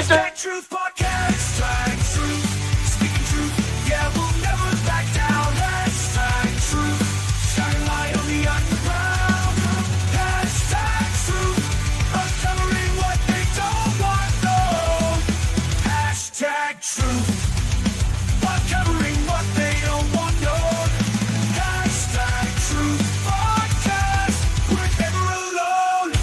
Hashtag Truth Podcast. Hashtag Truth. Speaking truth. Yeah, we'll never back down. Hashtag Truth. Shining light on the underground. Hashtag Truth. Uncovering what they don't want known. Hashtag Truth. Uncovering what they don't want known. Hashtag Truth Podcast. We're never alone.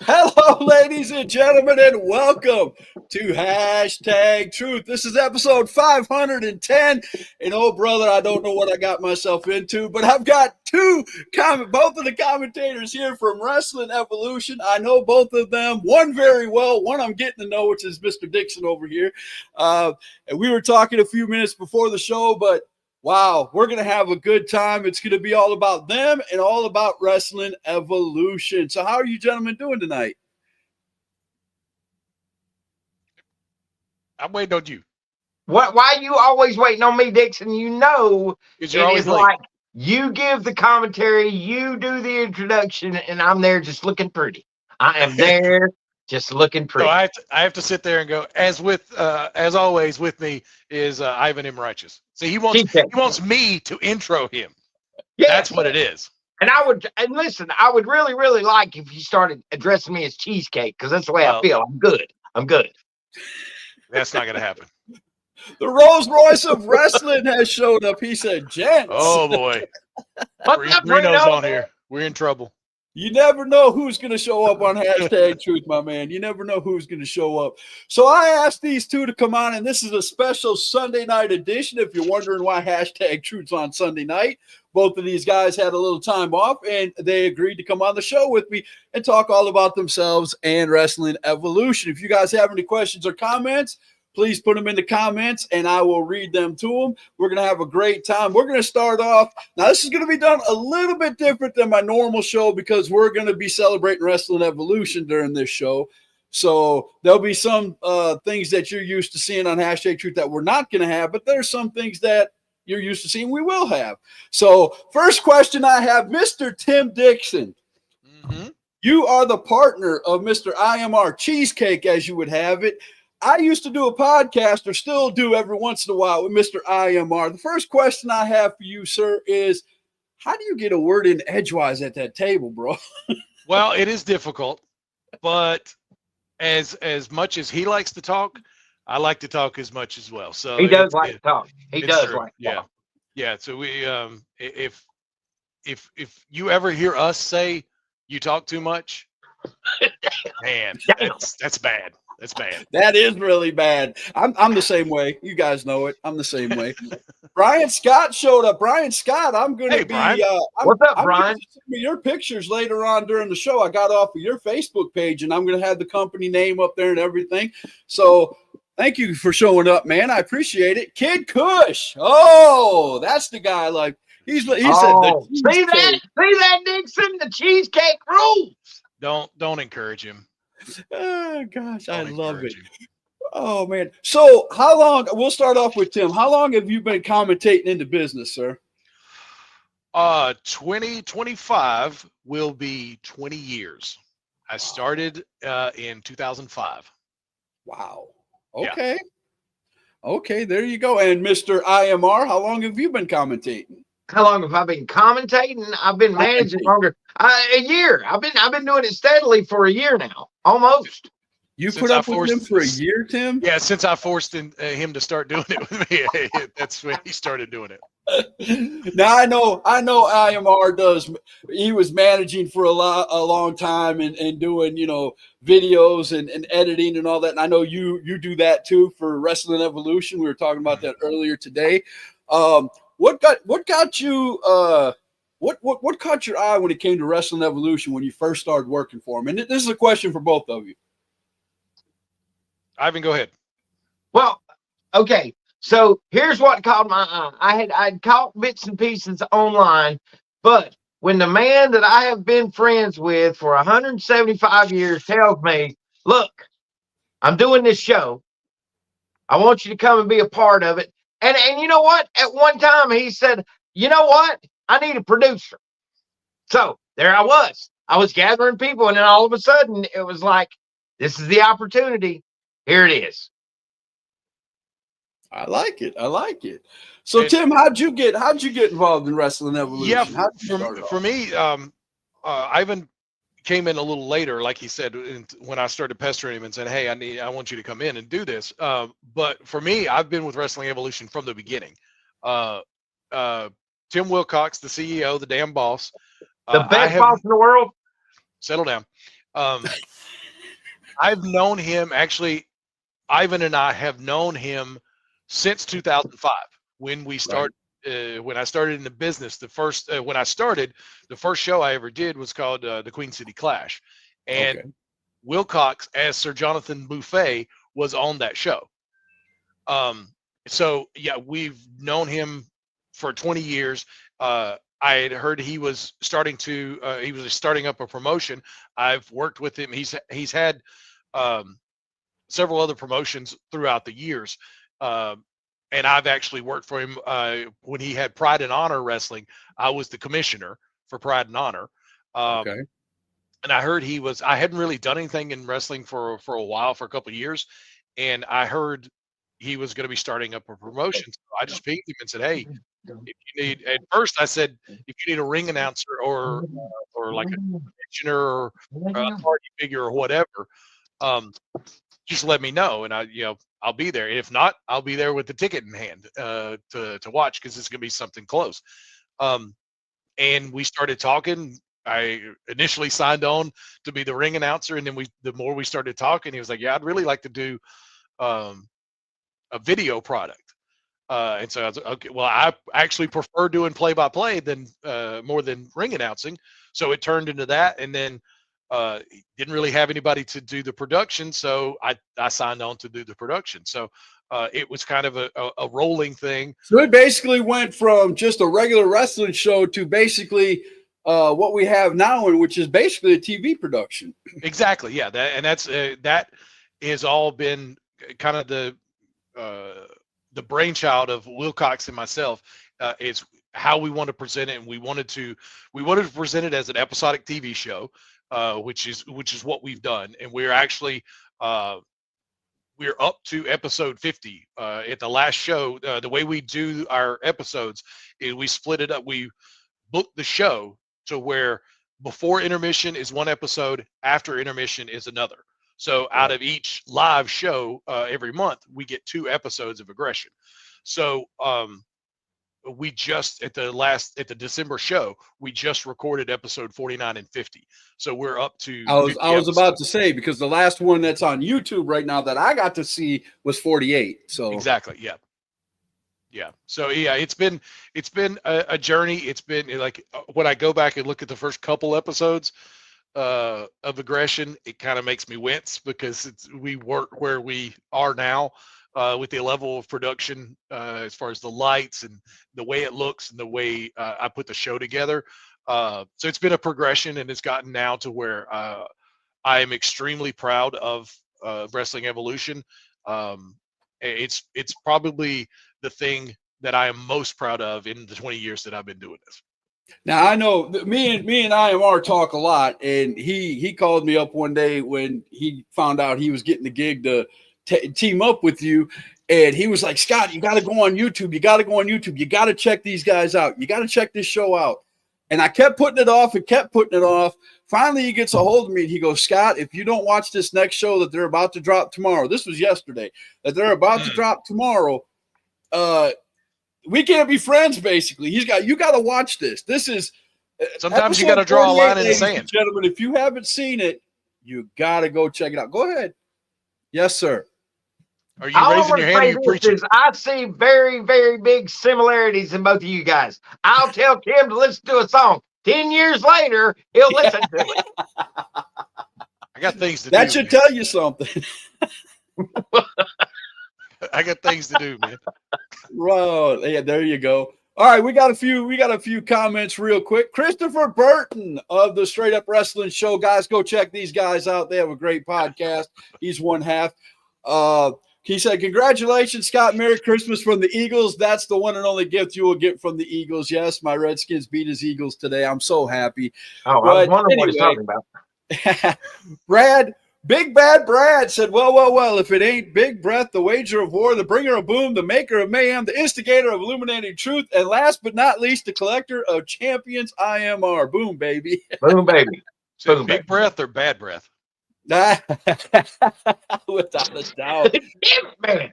Hello, ladies and gentlemen, and welcome to Hashtag Truth. This is episode 510. And oh, brother, I don't know what I got myself into, but I've got both of the commentators here from Wrestling Evolution. I know both of them, one very well, one I'm getting to know, which is Mr. DIXON over here. And we were talking a few minutes before the show, but wow, we're going to have a good time. It's going to be all about them and all about Wrestling Evolution. So how are you gentlemen doing tonight? I'm waiting on you. What? Why are you always waiting on me, Dixon? You know, Because you're always late. like you give the commentary, you do the introduction, and I'm there just looking pretty. I am there just looking pretty. So I have to sit there and go, as always with me is Ivan M. Righteous. See, he wants me to intro him. Yeah, that's what it is. And listen, I would really, really like if you started addressing me as Cheesecake, because that's the way I feel. I'm good. That's not going to happen. The Rolls Royce of wrestling has showed up. He said, gents. Oh, boy. What's up, Reno's Reno? on here. We're in trouble. You never know who's going to show up on Hashtag Truth, my man. You never know who's going to show up. So I asked these two to come on, and this is a special Sunday night edition. If you're wondering why Hashtag Truth's on Sunday night, both of these guys had a little time off, and they agreed to come on the show with me and talk all about themselves and Wrestling Evolution. If you guys have any questions or comments, please put them in the comments, and I will read them to them. We're going to have a great time. We're going to start off. Now, this is going to be done a little bit different than my normal show because we're going to be celebrating Wrestling Evolution during this show. So there'll be some things that you're used to seeing on Hashtag Truth that we're not going to have, but there's some things that you're used to seeing we will have. So first question I have, Mr. Tim Dixon. Mm-hmm. You are the partner of Mr. IMR Cheesecake, as you would have it. I used to do a podcast, or still do every once in a while, with Mr. IMR. The first question I have for you, sir, is how do you get a word in edgewise at that table, bro? Well, it is difficult, but as much as he likes to talk, I like to talk as much as well. So He does like to talk. He does true. like to talk. Yeah. So we, if you ever hear us say you talk too much, man, that's bad. That's bad. That is really bad. I'm the same way. You guys know it. I'm the same way. Brian Scott showed up. Brian Scott, I'm going to be. Brian. What's up, Brian? Send me your pictures later on during the show. I got off of your Facebook page, and I'm going to have the company name up there and everything. So thank you for showing up, man. I appreciate it. Kid Kush. Oh, that's the guy. Like he said. See that, Dixon? The cheesecake rules. Don't encourage him. Oh gosh, I love it. You. Oh man. So how long, we'll start off with Tim. How long have you been commentating in the business, sir? 2025 will be 20 years. I started in 2005. Wow. Okay. Yeah. Okay, there you go. And Mr. IMR, how long have you been commentating? How long have I been commentating? I've been managing longer. A year. I've been doing it steadily for a year now, almost. You put up with him for a year, Tim? Yeah, since I forced him to start doing it with me, that's when he started doing it. Now I know IMR does. He was managing for a long time and doing videos and editing and all that. And I know you do that too for Wrestling Evolution. We were talking about that earlier today. What got you? What caught your eye when it came to Wrestling Evolution when you first started working for him? And this is a question for both of you. Ivan, go ahead. Well, okay. So here's what caught my eye. I'd caught bits and pieces online, but when the man that I have been friends with for 175 years tells me, "Look, I'm doing this show. I want you to come and be a part of it." And you know what? At one time he said, "You know what? I need a producer." So there I was. I was gathering people, and then all of a sudden it was like, This is the opportunity. Here it is. I like it. I like it. So, Tim, how'd you get involved in Wrestling Evolution? Yeah, How'd you start for off? me, Ivan came in a little later, like he said, when I started pestering him and said, "Hey, I want you to come in and do this." But for me, I've been with Wrestling Evolution from the beginning. Tim Wilcox, the CEO, the damn boss. The best boss in the world. Settle down. I've known him, actually. Ivan and I have known him since 2005 when we started. When I started in the business, the first show I ever did was called the Queen City Clash, and Wilcox as Sir Jonathan Buffet was on that show. So yeah, we've known him for 20 years. I had heard he was starting up a promotion. I've worked with him. He's had several other promotions throughout the years. And I've actually worked for him when he had Pride and Honor Wrestling. I was the commissioner for Pride and Honor. And I heard I hadn't really done anything in wrestling for a while, for a couple of years. And I heard he was going to be starting up a promotion. So I just pinged him and said, "Hey, if you need," at first I said, "If you need a ring announcer or like a commissioner or authority figure or whatever, just let me know, and I'll be there. If not, I'll be there with the ticket in hand to watch, because it's going to be something close." And we started talking. I initially signed on to be the ring announcer, and then the more we started talking, he was like, "Yeah, I'd really like to do a video product." And so I was like, "Okay, well, I actually prefer doing play-by-play than more than ring announcing." So it turned into that, and then didn't really have anybody to do the production, so I signed on to do the production. So it was kind of a rolling thing. So it basically went from just a regular wrestling show to basically what we have now, which is basically a TV production. Exactly, yeah. That has all been kind of the brainchild of Wilcox and myself. Is how we want to present it, and we wanted to present it as an episodic TV show. Which is what we've done, and we're actually we're up to episode 50 at the last show. The way we do our episodes is we split it up. We book the show to where before intermission is one episode, after intermission is another. So out of each live show every month, we get 2 episodes of Aggression. So we just at the December show, we just recorded episode 49 and 50. So we're up to I was about to say, because the last one that's on YouTube right now that I got to see was 48. So exactly, yeah. So yeah, it's been a journey. It's been like when I go back and look at the first couple episodes of Aggression, it kind of makes me wince, because we work where we are now. With the level of production, as far as the lights and the way it looks and the way I put the show together. So it's been a progression, and it's gotten now to where I am extremely proud of Wrestling Evolution. It's probably the thing that I am most proud of in the 20 years that I've been doing this. Now, I know me and IMR talk a lot, and he called me up one day when he found out he was getting the gig to team up with you, and he was like, "Scott, you got to go on YouTube. You got to go on YouTube. You got to check these guys out. You got to check this show out." And I kept putting it off and kept putting it off. Finally, he gets a hold of me, and he goes, "Scott, if you don't watch this next show that they're about to drop tomorrow," this was yesterday, that they're about to drop tomorrow, we can't be friends, basically. You got to watch this. This is sometimes you got to draw a line in the sand. Gentlemen, if you haven't seen it, you got to go check it out. Go ahead. Yes, sir. Are you raising your hand? Or you preaching? I see very, very big similarities in both of you guys. I'll tell Kim to listen to a song. 10 years later, he'll listen to it. I got things to do. That should tell you something. I got things to do, man. Well, yeah, there you go. All right, we got a few comments real quick. Christopher Burton of the Straight Up Wrestling Show. Guys, go check these guys out. They have a great podcast. He's one half. He said, "Congratulations, Scott. Merry Christmas from the Eagles. That's the one and only gift you will get from the Eagles." Yes, my Redskins beat his Eagles today. I'm so happy. Oh, I was wondering what he's talking about. Big Bad Brad said, well, if it ain't Big Breath, the wager of war, the bringer of boom, the maker of mayhem, the instigator of illuminating truth, and last but not least, the collector of champions, IMR. Boom, baby. Boom, baby. So Boom, big baby. breath or bad breath? Without a doubt. Man.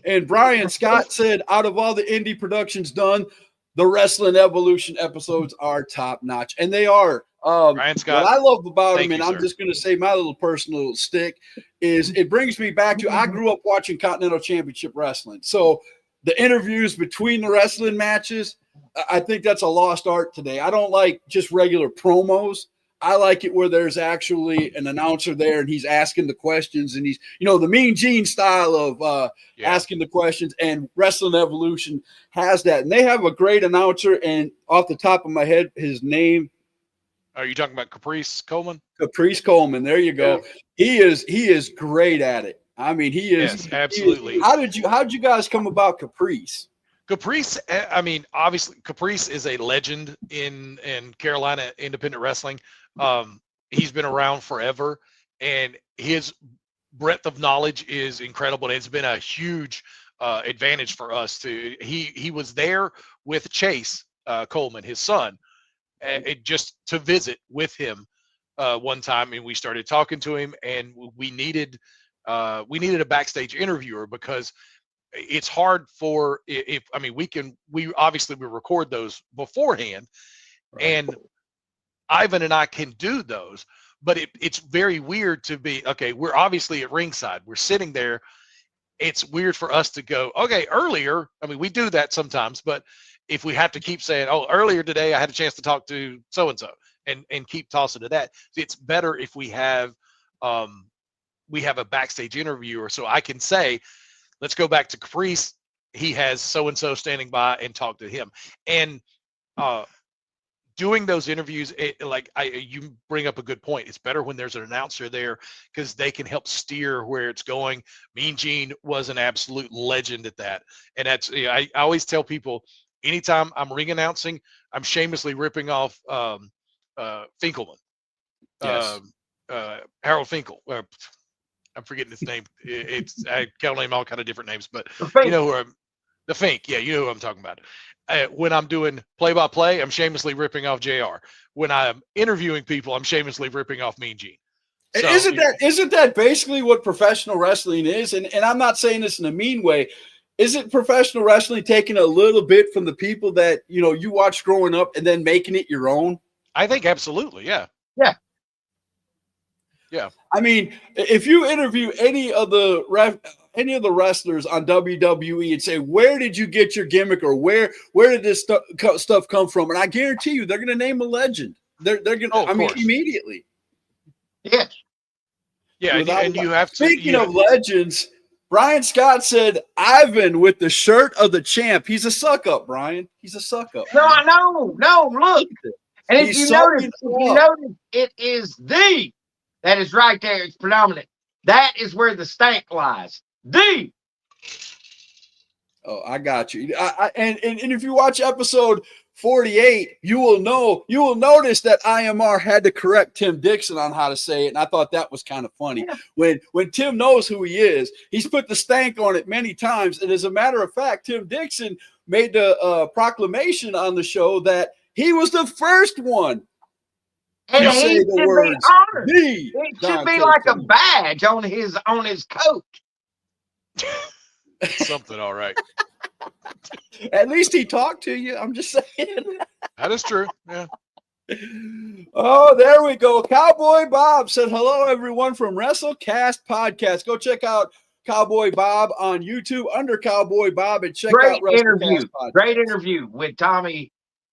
And Brian Scott said, out of all the indie productions done, the Wrestling Evolution episodes are top notch. And they are. Brian Scott, what I love about them, thank and you, I'm sir. just going to say my little personal stick, is it brings me back to I grew up watching Continental Championship Wrestling. So the interviews between the wrestling matches, I think that's a lost art today. I don't like just regular promos. I like it where there's actually an announcer there and he's asking the questions, and he's, the Mean Gene style of asking the questions, and Wrestling Evolution has that. And they have a great announcer, and off the top of my head, his name. Are you talking about Caprice Coleman? Caprice Coleman. There you go. Yeah. He is great at it. I mean, he is. Yes, absolutely. How did you guys come about Caprice? Caprice, I mean, obviously, Caprice is a legend in Carolina independent wrestling. He's been around forever, and his breadth of knowledge is incredible. And it's been a huge advantage for us to. He was there with Chase Coleman, his son, just to visit with him one time, and we started talking to him, and we needed a backstage interviewer, because it's hard for we obviously record those beforehand, right. And Ivan and I can do those, but it's very weird to be, okay, we're obviously at ringside, we're sitting there. It's weird for us to go, okay, earlier. I mean, we do that sometimes, but if we have to keep saying, oh, earlier today I had a chance to talk to so-and-so and keep tossing to that, it's better if we have a backstage interviewer, so I can say, let's go back to Caprice. He has so-and-so standing by, and talk to him. And doing those interviews, you bring up a good point. It's better when there's an announcer there, because they can help steer where it's going. Mean Gene was an absolute legend at that. And that's, I always tell people, anytime I'm ring announcing, I'm shamelessly ripping off Finkelman. Yes. Harold Finkel. I'm forgetting his name. I can't name all kind of different names, but you know who the Fink. Yeah, you know who I'm talking about. When I'm doing play-by-play, I'm shamelessly ripping off JR. When I'm interviewing people, I'm shamelessly ripping off Mean Gene. So, isn't that basically what professional wrestling is? And I'm not saying this in a mean way. Isn't professional wrestling taking a little bit from the people that you watched growing up and then making it your own? I think absolutely, yeah. Yeah. Yeah. I mean, if you interview any of the wrestlers on WWE and say, where did you get your gimmick, or where did this stuff come from? And I guarantee you, they're going to name a legend. They're going to, immediately. Yes. Yeah. And you have to. Speaking of legends, Brian Scott said, Ivan with the shirt of the champ. He's a suck up, Brian. He's a suck up. No, look. And if you notice, it is that is right there. It's predominant. That is where the stank lies. Oh, I got you. And if you watch episode 48, you will notice that IMR had to correct Tim Dixon on how to say it, and I thought that was kind of funny. Yeah. When Tim knows who he is, he's put the stank on it many times, and as a matter of fact, Tim Dixon made the proclamation on the show that he was the first one and to say the words. It should be like a badge on his coat. Something, all right. At least he talked to you. I'm just saying. That is true. Yeah. Oh, there we go. Cowboy Bob said, hello, everyone, from WrestleCast Podcast. Go check out Cowboy Bob on YouTube under Cowboy Bob, and check out WrestleCast Podcast. Great interview with Tommy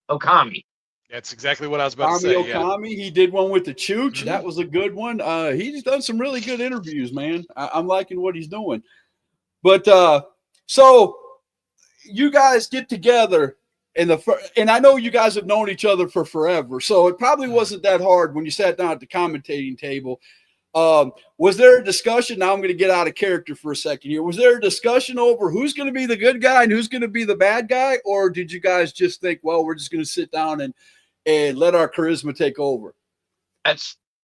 Okami. That's exactly what I was about Tommy to say. Okami, he did one with the Chooch. That was a good one. He's done some really good interviews, man. I'm liking what he's doing. But so you guys get together and I know you guys have known each other for forever, so it probably wasn't that hard when you sat down at the commentating table. Was there a discussion? Now I'm going to get out of character for a second here. Was there a discussion over who's going to be the good guy and who's going to be the bad guy? Or did you guys just think, well, we're just going to sit down and let our charisma take over?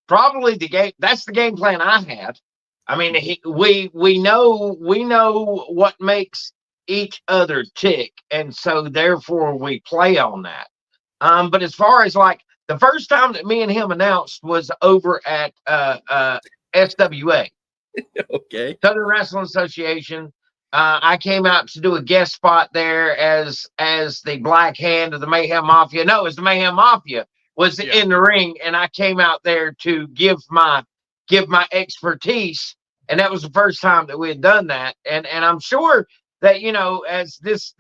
probably the game. That's the game plan I had. I mean, we know what makes each other tick, and so therefore we play on that. But as far as like the first time that me and him announced was over at SWA, Okay. Southern Wrestling Association. I came out to do a guest spot there as the Black Hand of the Mayhem Mafia. No, it was the Mayhem Mafia was in the ring, and I came out there to give my expertise, and that was the first time that we had done that. And I'm sure that, you know, as this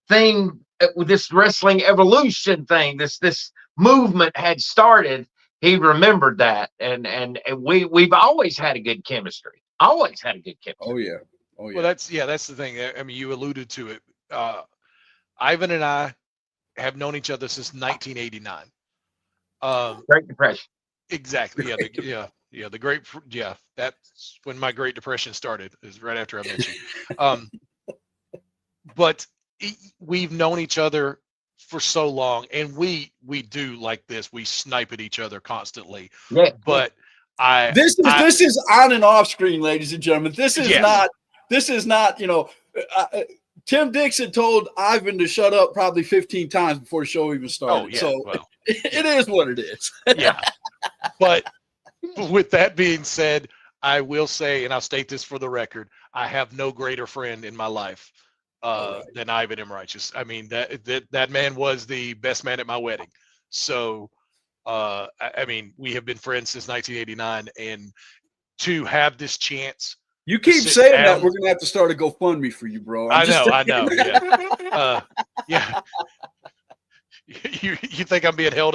thing, this wrestling evolution thing, this movement had started, he remembered that, and we've always had a good chemistry. Always had a good chemistry. Oh yeah. Oh yeah. Well, that's the thing. I mean, you alluded to it. Ivan and I have known each other since 1989. Great Depression. Exactly. Yeah. The great. Yeah. That's when my Great Depression started. Is right after I met you. But we've known each other for so long, and we do like this. We snipe at each other constantly. Yeah. But this is on and off screen, ladies and gentlemen. This is not, you know, Tim Dixon told Ivan to shut up probably 15 times before the show even started. Oh, yeah, so well, it is what it is. Yeah. But with that being said, I will say, and I'll state this for the record, I have no greater friend in my life than Ivan M. Righteous. I mean, that man was the best man at my wedding. So, I mean, we have been friends since 1989, and to have this chance. You keep saying that, we're gonna have to start a GoFundMe for you, bro. I know. Yeah. Yeah. You think I'm being held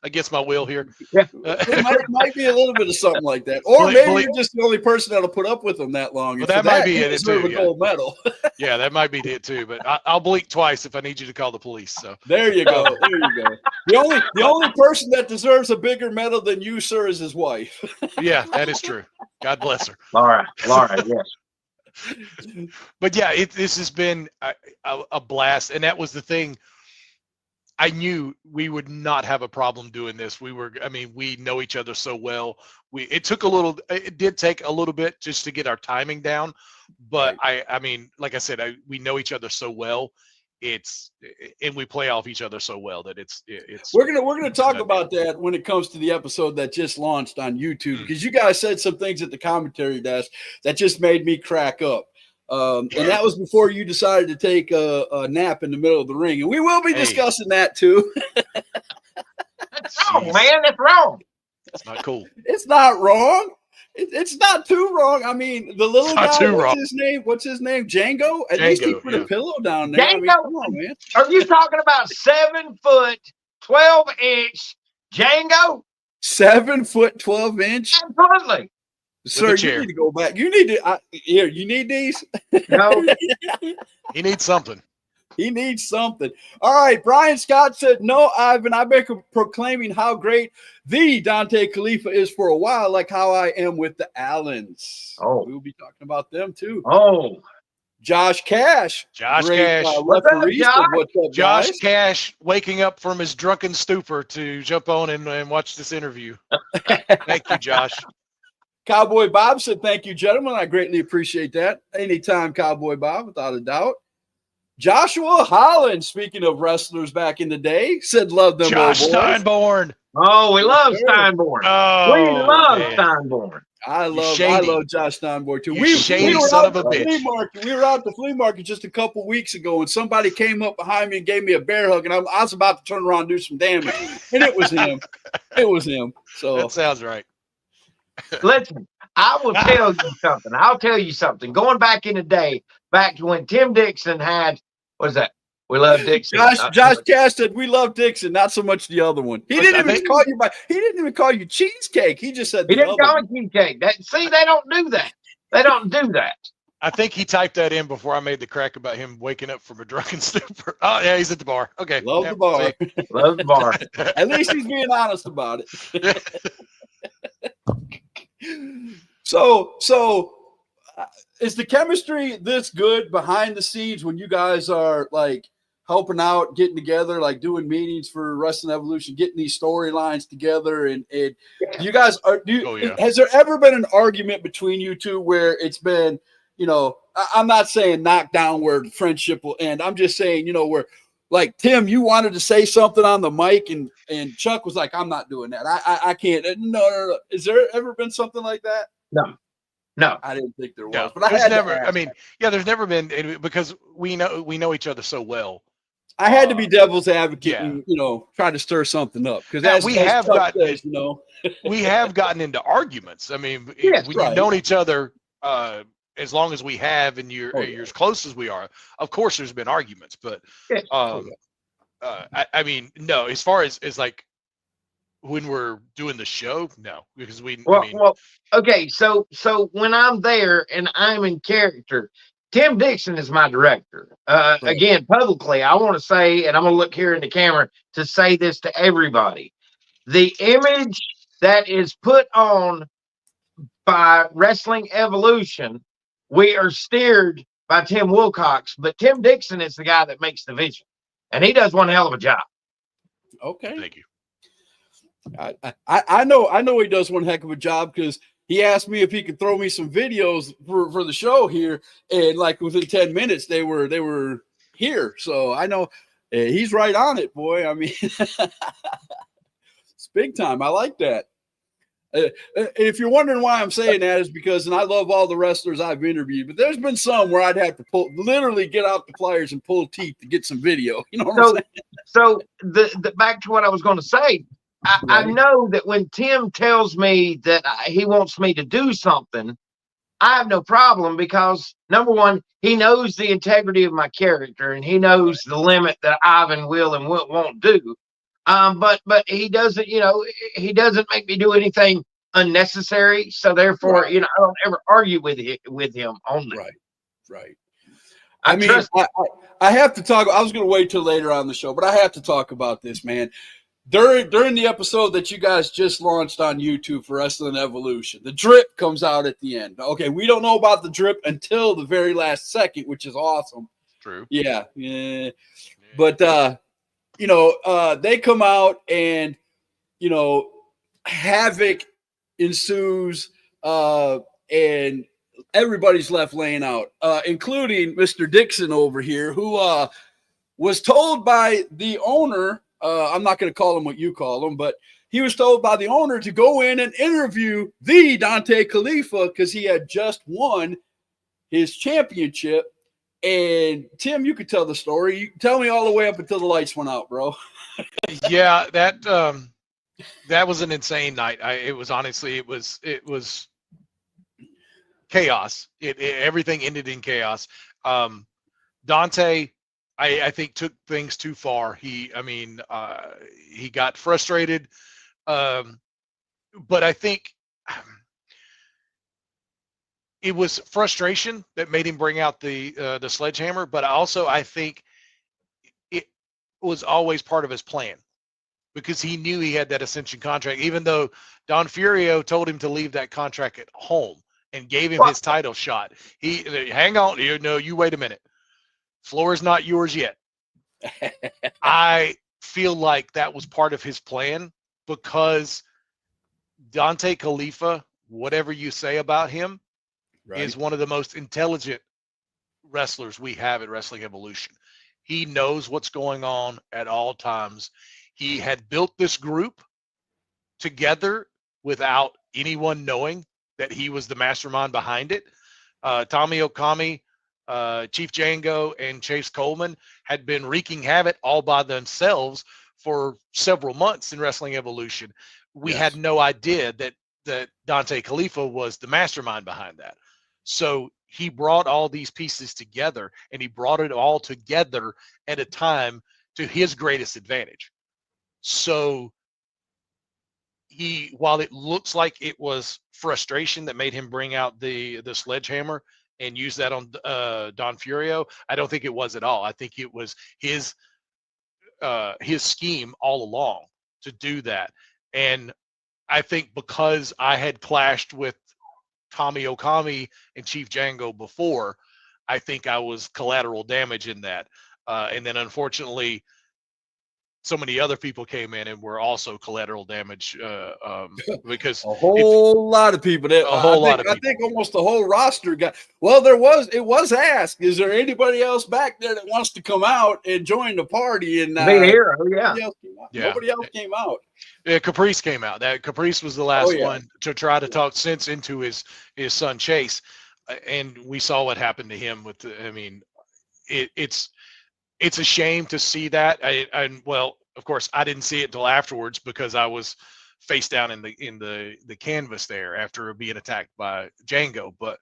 against my will here? Yeah. It might be a little bit of something like that, or maybe you're just the only person that'll put up with them that long. Well, that might be it too. A gold medal. Yeah, that might be it too. But I'll blink twice if I need you to call the police. So there you go. There you go. The only person that deserves a bigger medal than you, sir, is his wife. Yeah, that is true. God bless her. Laura, yes. But yeah, this has been a blast, and that was the thing. I knew we would not have a problem doing this. We know each other so well. It did take a little bit just to get our timing down, but right. I mean, like I said, we know each other so well. And we play off each other so well that it's. We're gonna talk about that when it comes to the episode that just launched on YouTube, because you guys said some things at the commentary desk that just made me crack up. And that was before you decided to take a nap in the middle of the ring, and we will be discussing that too. That's wrong, man. That's wrong. That's not cool. It's not wrong. It's not too wrong. I mean, the little guy. What's his name? Django. At least he put a pillow down there. Django, I mean, come on, man. Are you talking about 7 foot 12 inch Django? 7 foot 12 inch. Absolutely. Sir, you need to go back. You need to here. You need these. No. He needs something. He needs something. All right. Brian Scott said, "No, Ivan. I've been proclaiming how great the Dante Khalifa is for a while, like how I am with the Allens." Oh, we'll be talking about them too. Oh, Josh Cash. What's up, Josh Cash waking up from his drunken stupor to jump on and watch this interview. Thank you, Josh. Cowboy Bob said, "Thank you, gentlemen. I greatly appreciate that. Anytime, Cowboy Bob, without a doubt." Joshua Holland, speaking of wrestlers back in the day, said, "Love them." Josh Steinborn. Oh, we love Steinborn. Oh, we love man. Steinborn. I love Josh Steinborn too. We were son of a bitch. We were out at the flea market just a couple weeks ago, and somebody came up behind me and gave me a bear hug, and I was about to turn around and do some damage, and it was him. It was him. So that sounds right. Listen, I will tell you something. I'll tell you something. Going back in the day, back to when Tim Dixon had, what is that? We love Dixon. Josh Cash said, "We love Dixon, not so much the other one." He didn't even call you cheesecake. He just said he didn't call me cheesecake. They don't do that. They don't do that. I think he typed that in before I made the crack about him waking up from a drunken stupor. Oh yeah, he's at the bar. Okay, love the bar. Love the bar. At least he's being honest about it. So is the chemistry this good behind the scenes when you guys are like helping out, getting together, like doing meetings for Wrestling Evolution, getting these storylines together. And you guys are, has there ever been an argument between you two where it's been, you know, I'm not saying knock down where friendship will end. I'm just saying, you know, where like Tim, you wanted to say something on the mic and Chuck was like, I'm not doing that. I can't. No. Is there ever been something like that? No, I didn't think there was, No, but there's never. I mean, yeah, there's never been, because we know each other so well. I had to be devil's advocate yeah. and, you know, try to stir something up because we have gotten, you know, we have gotten into arguments. I mean, Yes, when you've known each other as long as we have, and you're as close as we are, of course there's been arguments. But I mean, no, as far as like when we're doing the show, no, because okay, so when I'm there and I'm in character, Tim DIXON is my director. Again, publicly, I want to say, and I'm going to look here in the camera to say this to everybody: the image that is put on by Wrestling Evolution, we are steered by Tim Wilcox, but Tim DIXON is the guy that makes the vision, and he does one hell of a job. Okay, thank you. I know he does one heck of a job, because he asked me if he could throw me some videos for the show here, and like within 10 minutes they were here. So I know he's right on it, boy. I mean, it's big time. I like that. If you're wondering why I'm saying that, is because, and I love all the wrestlers I've interviewed, but there's been some where I'd have to literally get out the pliers and pull teeth to get some video. You know what I'm saying? So the back to what I was going to say. I know that when Tim tells me that he wants me to do something, I have no problem, because number one, he knows the integrity of my character, and he knows the limit that Ivan will and won't do. But he doesn't, you know, he doesn't make me do anything unnecessary. So therefore, you know, I don't ever argue with him on that. Right. I have to talk. I was going to wait till later on the show, but I have to talk about this, man. During the episode that you guys just launched on YouTube for Wrestling Evolution, the drip comes out at the end. Okay, we don't know about the drip until the very last second, which is awesome. True. Yeah. But you know, they come out and, you know, havoc ensues, and everybody's left laying out, including Mr. DIXON over here, who was told by the owner. I'm not going to call him what you call him, but he was told by the owner to go in and interview the Dante Khalifa, because he had just won his championship. And Tim, you could tell the story. You tell me all the way up until the lights went out, bro. Yeah, that was an insane night. It was chaos. Everything ended in chaos. Dante, I think, took things too far. He got frustrated, but I think it was frustration that made him bring out the sledgehammer. But also, I think it was always part of his plan, because he knew he had that Ascension contract, even though Don Furio told him to leave that contract at home and gave him his title shot. Hang on, you wait a minute. Floor is not yours yet. I feel like that was part of his plan, because Dante Khalifa, whatever you say about him, is one of the most intelligent wrestlers we have at Wrestling Evolution. He knows what's going on at all times. He had built this group together without anyone knowing that he was the mastermind behind it. Tommy Okami, Chief Django, and Chase Coleman had been wreaking havoc all by themselves for several months in Wrestling Evolution. We had no idea that Dante Khalifa was the mastermind behind that. So he brought all these pieces together, and he brought it all together at a time to his greatest advantage. So while it looks like it was frustration that made him bring out the sledgehammer and use that on Don Furio, I don't think it was at all. I think it was his scheme all along to do that. And I think because I had clashed with Tommy Okami and Chief Django before, I think I was collateral damage in that. And then unfortunately, so many other people came in and were also collateral damage because a whole lot of people. That, a whole lot of I people. think almost the whole roster got. Well, it was asked. Is there anybody else back there that wants to come out and join the party? And Be a hero, yeah. nobody else came out. Yeah. Nobody else came out. Yeah, Caprice came out. That Caprice was the last yeah. one to try to talk sense into his son Chase, and we saw what happened to him. With I mean, it's a shame to see that. And well, of course, I didn't see it till afterwards because I was face down in the canvas there after being attacked by Django. But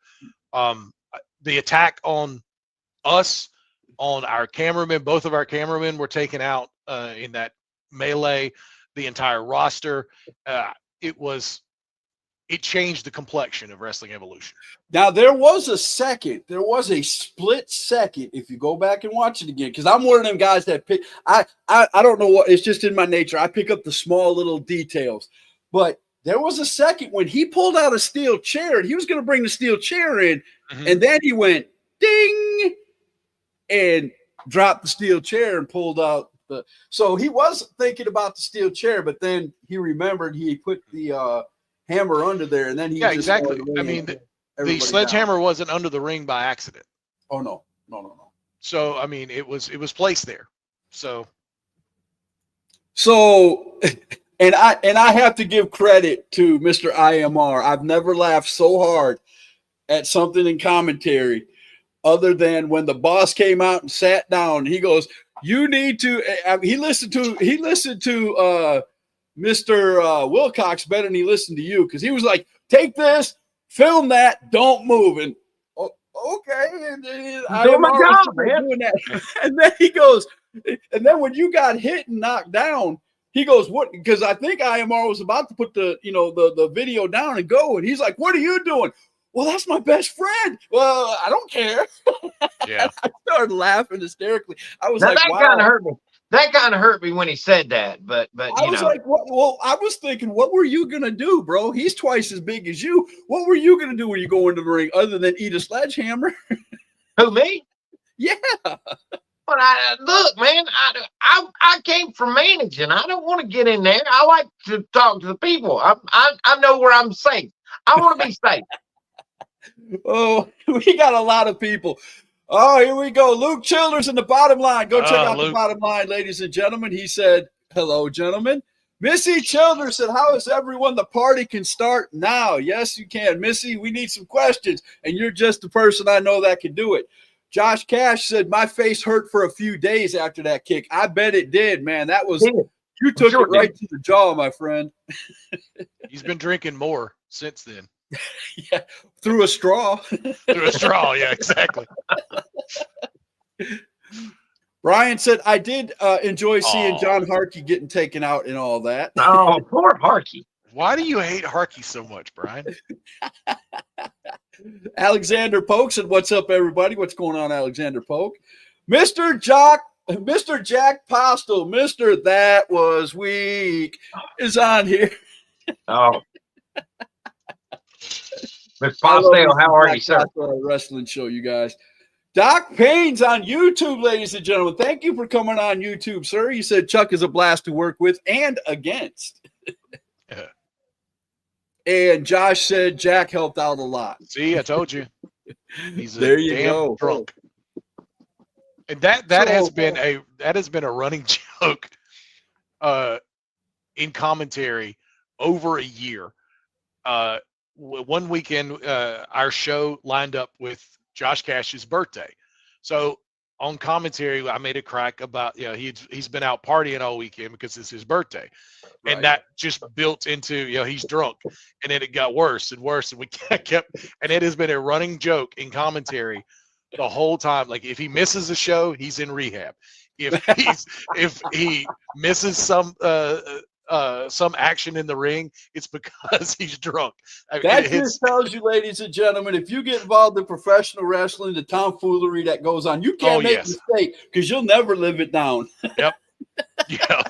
the attack on us, on our cameramen, both of our cameramen were taken out in that melee. The entire roster, it changed the complexion of Wrestling Evolution. Now there was a split second. If you go back and watch it again, because I'm one of them guys that pick. I don't know what, it's just in my nature. I pick up the small little details. But there was a second when he pulled out a steel chair and he was going to bring the steel chair in, and then he went ding and dropped the steel chair and pulled out. So he was thinking about the steel chair, but then he remembered he put the hammer under there, and then he exactly. I mean, the sledgehammer wasn't under the ring by accident. Oh no. So I mean, it was placed there. So and I have to give credit to Mr. IMR. I've never laughed so hard at something in commentary other than when the boss came out and sat down. He goes, "You need to." He listened to Mr. Wilcox better than he listened to you, because he was like, "Take this, film that, don't move." And okay, Oh my God, man. Doing that. And then he goes, and then when you got hit and knocked down, he goes, "What?" Because I think IMR was about to put the video down and go, and he's like, "What are you doing?" "Well, that's my best friend." "Well, I don't care." Yeah. I started laughing hysterically. I was Now, like, that wow. kind of hurt me. That kind of hurt me when he said that. But I was like, well, I was thinking, what were you gonna do, bro? He's twice as big as you. What were you gonna do when you go into the ring other than eat a sledgehammer? who, me? Yeah. But look, man, I came from managing. I don't want to get in there. I like to talk to the people. I know where I'm safe. I want to be safe. Oh, we got a lot of people. Oh, here we go. Luke Childers in the bottom line. Go check out Luke. the bottom line, ladies and gentlemen. He said, "Hello, gentlemen." Missy Childers said, "How is everyone? The party can start now." Yes, you can. Missy, we need some questions, and you're just the person I know that can do it. Josh Cash said, "My face hurt for a few days after that kick." I bet it did, man. That was, you took it right to the jaw, my friend. He's been drinking more since then. Yeah, through a straw. Through a straw, yeah, exactly. Brian said, "I did enjoy seeing John Harkey getting taken out and all that." Oh, poor Harkey. Why do you hate Harkey so much, Brian? Alexander Polk said, "What's up, everybody?" What's going on, Alexander Polk? Mr. Jack Postel, Mr. That Was Weak is on here. Oh. Mr. Postel, how are you, sir? Wrestling show, you guys. Doc Payne's on YouTube, ladies and gentlemen. Thank you for coming on YouTube, sir. He said Chuck is a blast to work with and against. Yeah. And Josh said Jack helped out a lot. See, I told you. He's there you damn go. Drunk. And that has been a running joke in commentary over a year. One weekend, our show lined up with Josh Cash's birthday. So on commentary, I made a crack about, he's been out partying all weekend because it's his birthday. Right. And that just built into, he's drunk. And then it got worse and worse. And we kept, and it has been a running joke in commentary the whole time. Like, if he misses a show, he's in rehab. If he misses some action in the ring, it's because he's drunk. That just tells you, ladies and gentlemen, if you get involved in professional wrestling, the tomfoolery that goes on, you can't make a mistake because you'll never live it down. Yep. Yeah.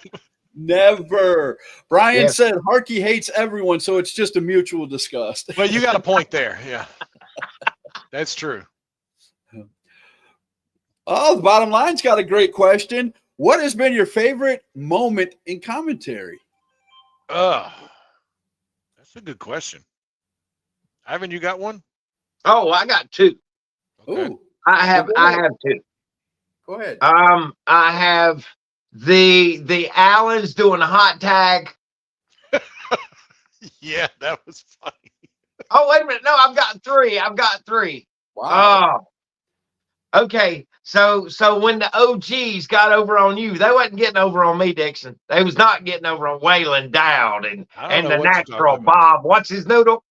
Never. Brian said Harkey hates everyone, so it's just a mutual disgust. Well, you got a point there. Yeah. That's true. Oh, the bottom line's got a great question. What has been your favorite moment in commentary? That's a good question. Ivan, you got one? Oh, I got two. Okay. Ooh, I have Well, two. go ahead. I have the Allens doing a hot tag. Yeah, that was funny. Oh, wait a minute. No, I've got three. I've got three. Wow. Oh, okay. So when the OGs got over on you, they wasn't getting over on me, Dixon. They was not getting over on Waylon Dowd I don't and know the what you're natural talking about. Bob. What's his noodle?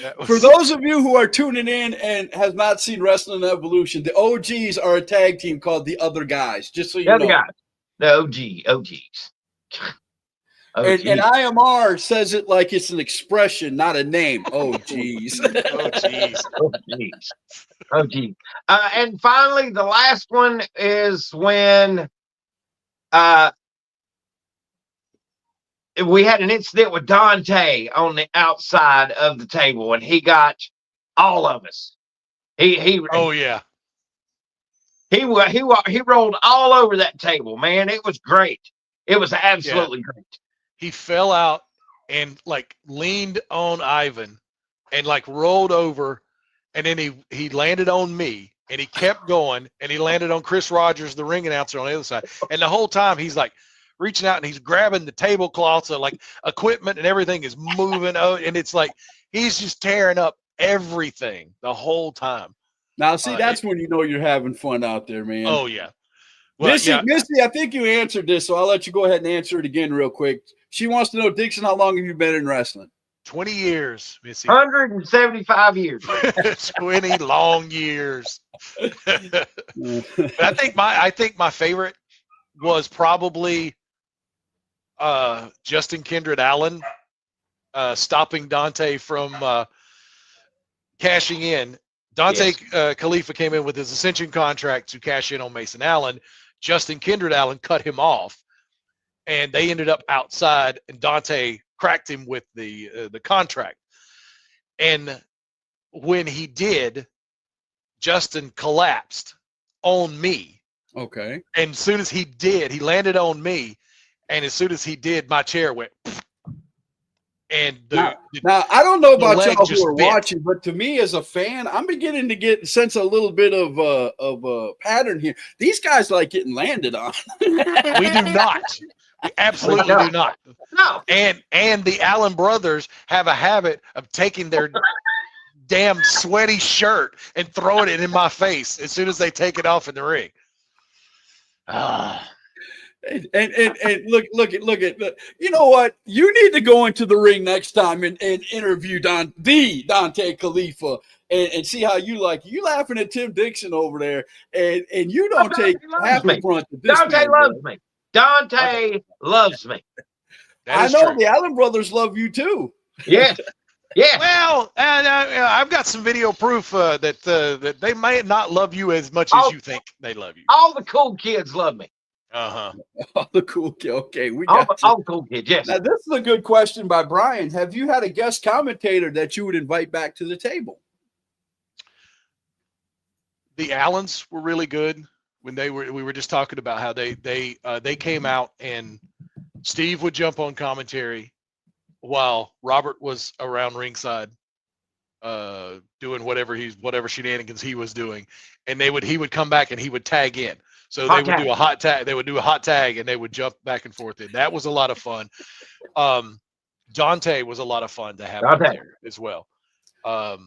That was, For those of you who are tuning in and has not seen Wrestling Evolution, the OGs are a tag team called the Other Guys, just so The you other know. guy. The OGs. And OGs. IMR says it like it's an expression, not a name. Oh, geez. oh, geez. Oh, geez. Oh, geez. And finally, the last one is when we had an incident with Dante on the outside of the table, and he got all of us. Oh, yeah. He rolled all over that table, man. It was great. It was absolutely great. He fell out and like leaned on Ivan and like rolled over, and then he landed on me, and he kept going, and he landed on Chris Rogers, the ring announcer, on the other side. And the whole time he's like reaching out and he's grabbing the tablecloths, so like equipment and everything is moving out, and it's like he's just tearing up everything the whole time. Now, see, that's when you know you're having fun out there, man. Oh yeah. Well, Missy, yeah. Missy, I think you answered this, so I'll let you go ahead and answer it again real quick. She wants to know, Dixon, how long have you been in wrestling? 20 years, Missy. 175 years. 20 long years. But I think my favorite was probably Justin Kindred Allen stopping Dante from cashing in. Dante Khalifa came in with his Ascension contract to cash in on Mason Allen. Justin Kindred Allen cut him off, and they ended up outside, and Dante cracked him with the contract. And when he did, Justin collapsed on me. Okay. And as soon as he did, he landed on me, and as soon as he did, my chair went. And now, I don't know about leg y'all just who are bit. watching, but to me as a fan, I'm beginning to sense a little bit of a pattern here. These guys like getting landed on. We do not. We absolutely do not. No. And the Allen brothers have a habit of taking their damn sweaty shirt and throwing it in my face as soon as they take it off in the ring. And look at you know what? You need to go into the ring next time and interview Dante Khalifa and see how you like it. You laughing at Tim Dixon over there, and you don't take half the brunt of this. Dante loves me. Dante loves me. I know the Allen brothers love you too. Yes. Yeah. Well, I've got some video proof that they might not love you as much as you think they love you. All the cool kids love me. All the cool kids. Okay, we all got the cool kids. Yes. Now this is a good question by Brian. Have you had a guest commentator that you would invite back to the table? The Allens were really good when we were just talking about how they came out, and Steve would jump on commentary while Robert was around ringside doing whatever shenanigans he was doing, and he would come back and he would tag in. So they would do a hot tag. They would do a hot tag, and they would jump back and forth. And that was a lot of fun. Dante was a lot of fun to have out there as well.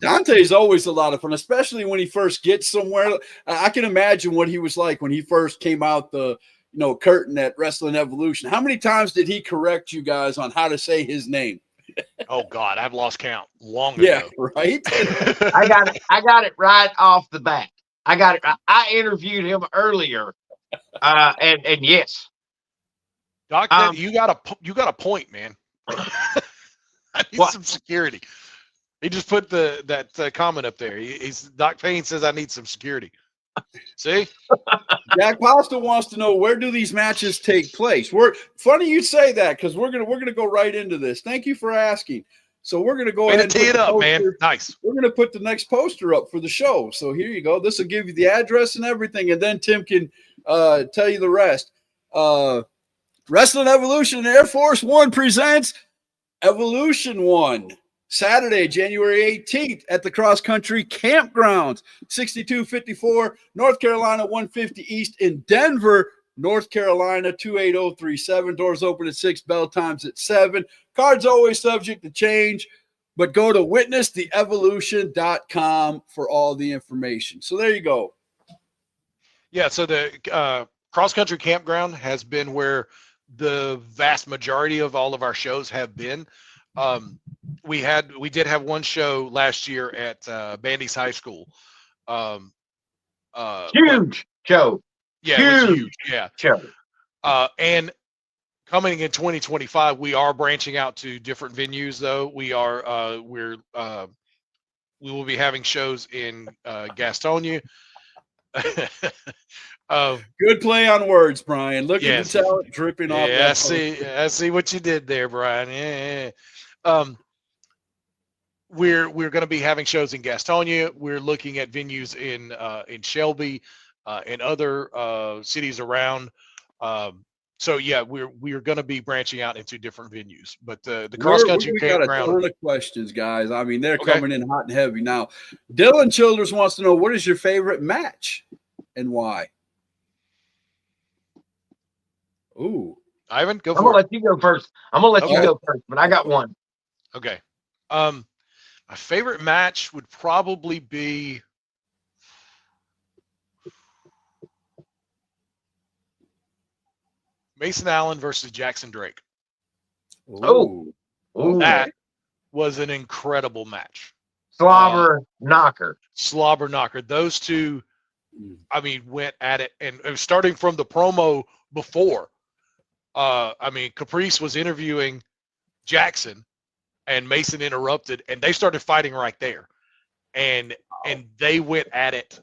Dante's always a lot of fun, especially when he first gets somewhere. I can imagine what he was like when he first came out the curtain at Wrestling Evolution. How many times did he correct you guys on how to say his name? Oh God, I've lost count long ago. Yeah, right. I got it right off the bat. I got it. I interviewed him earlier, and yes, Doc, you got a point, man. I need some security. He just put that comment up there. Doc Payne says I need some security. See, Jack Pasta wants to know, where do these matches take place? Funny you say that, because we're gonna go right into this. Thank you for asking. So we're going to go Way ahead to and tee put it the up, man. poster- Nice. We're going to put the next poster up for the show. So here you go. This will give you the address and everything, and then Tim can tell you the rest. Wrestling Evolution Air Force One presents Evolution One, Saturday, January 18th at the Cross Country Campgrounds, 6254 North Carolina 150 East in Denver, North Carolina 28037. Doors open at 6, bell times at 7. Cards always subject to change, but go to witnesstheevolution.com for all the information. So there you go. Yeah, so the Cross Country Campground has been where the vast majority of all of our shows have been. We did have one show last year at Bandy's High School. Huge show. Yeah, it was huge. Yeah. Show. And coming in 2025, we are branching out to different venues, though. We will be having shows in Gastonia. Good play on words, Brian. Look Yes. at the talent dripping off Yeah, that. I see what you did there, Brian. Yeah. We're going to be having shows in Gastonia. We're looking at venues in Shelby and other cities around. So yeah, we're going to be branching out into different venues. But the cross country we got a campground. ton of questions, guys. I mean, they're Okay. coming in hot and heavy now. Dylan Childers wants to know, what is your favorite match and why? Ooh. Ivan, go I'm for gonna it. let you go first. I'm gonna let you Okay. go first, but I got one. Okay. My favorite match would probably be Mason Allen versus Jackson Drake. Oh. Ooh. That was an incredible match. Slobber knocker. Slobber knocker. Those two, I mean, went at it, and it was starting from the promo before. I mean, Caprice was interviewing Jackson, and Mason interrupted, and they started fighting right there, and they went at it,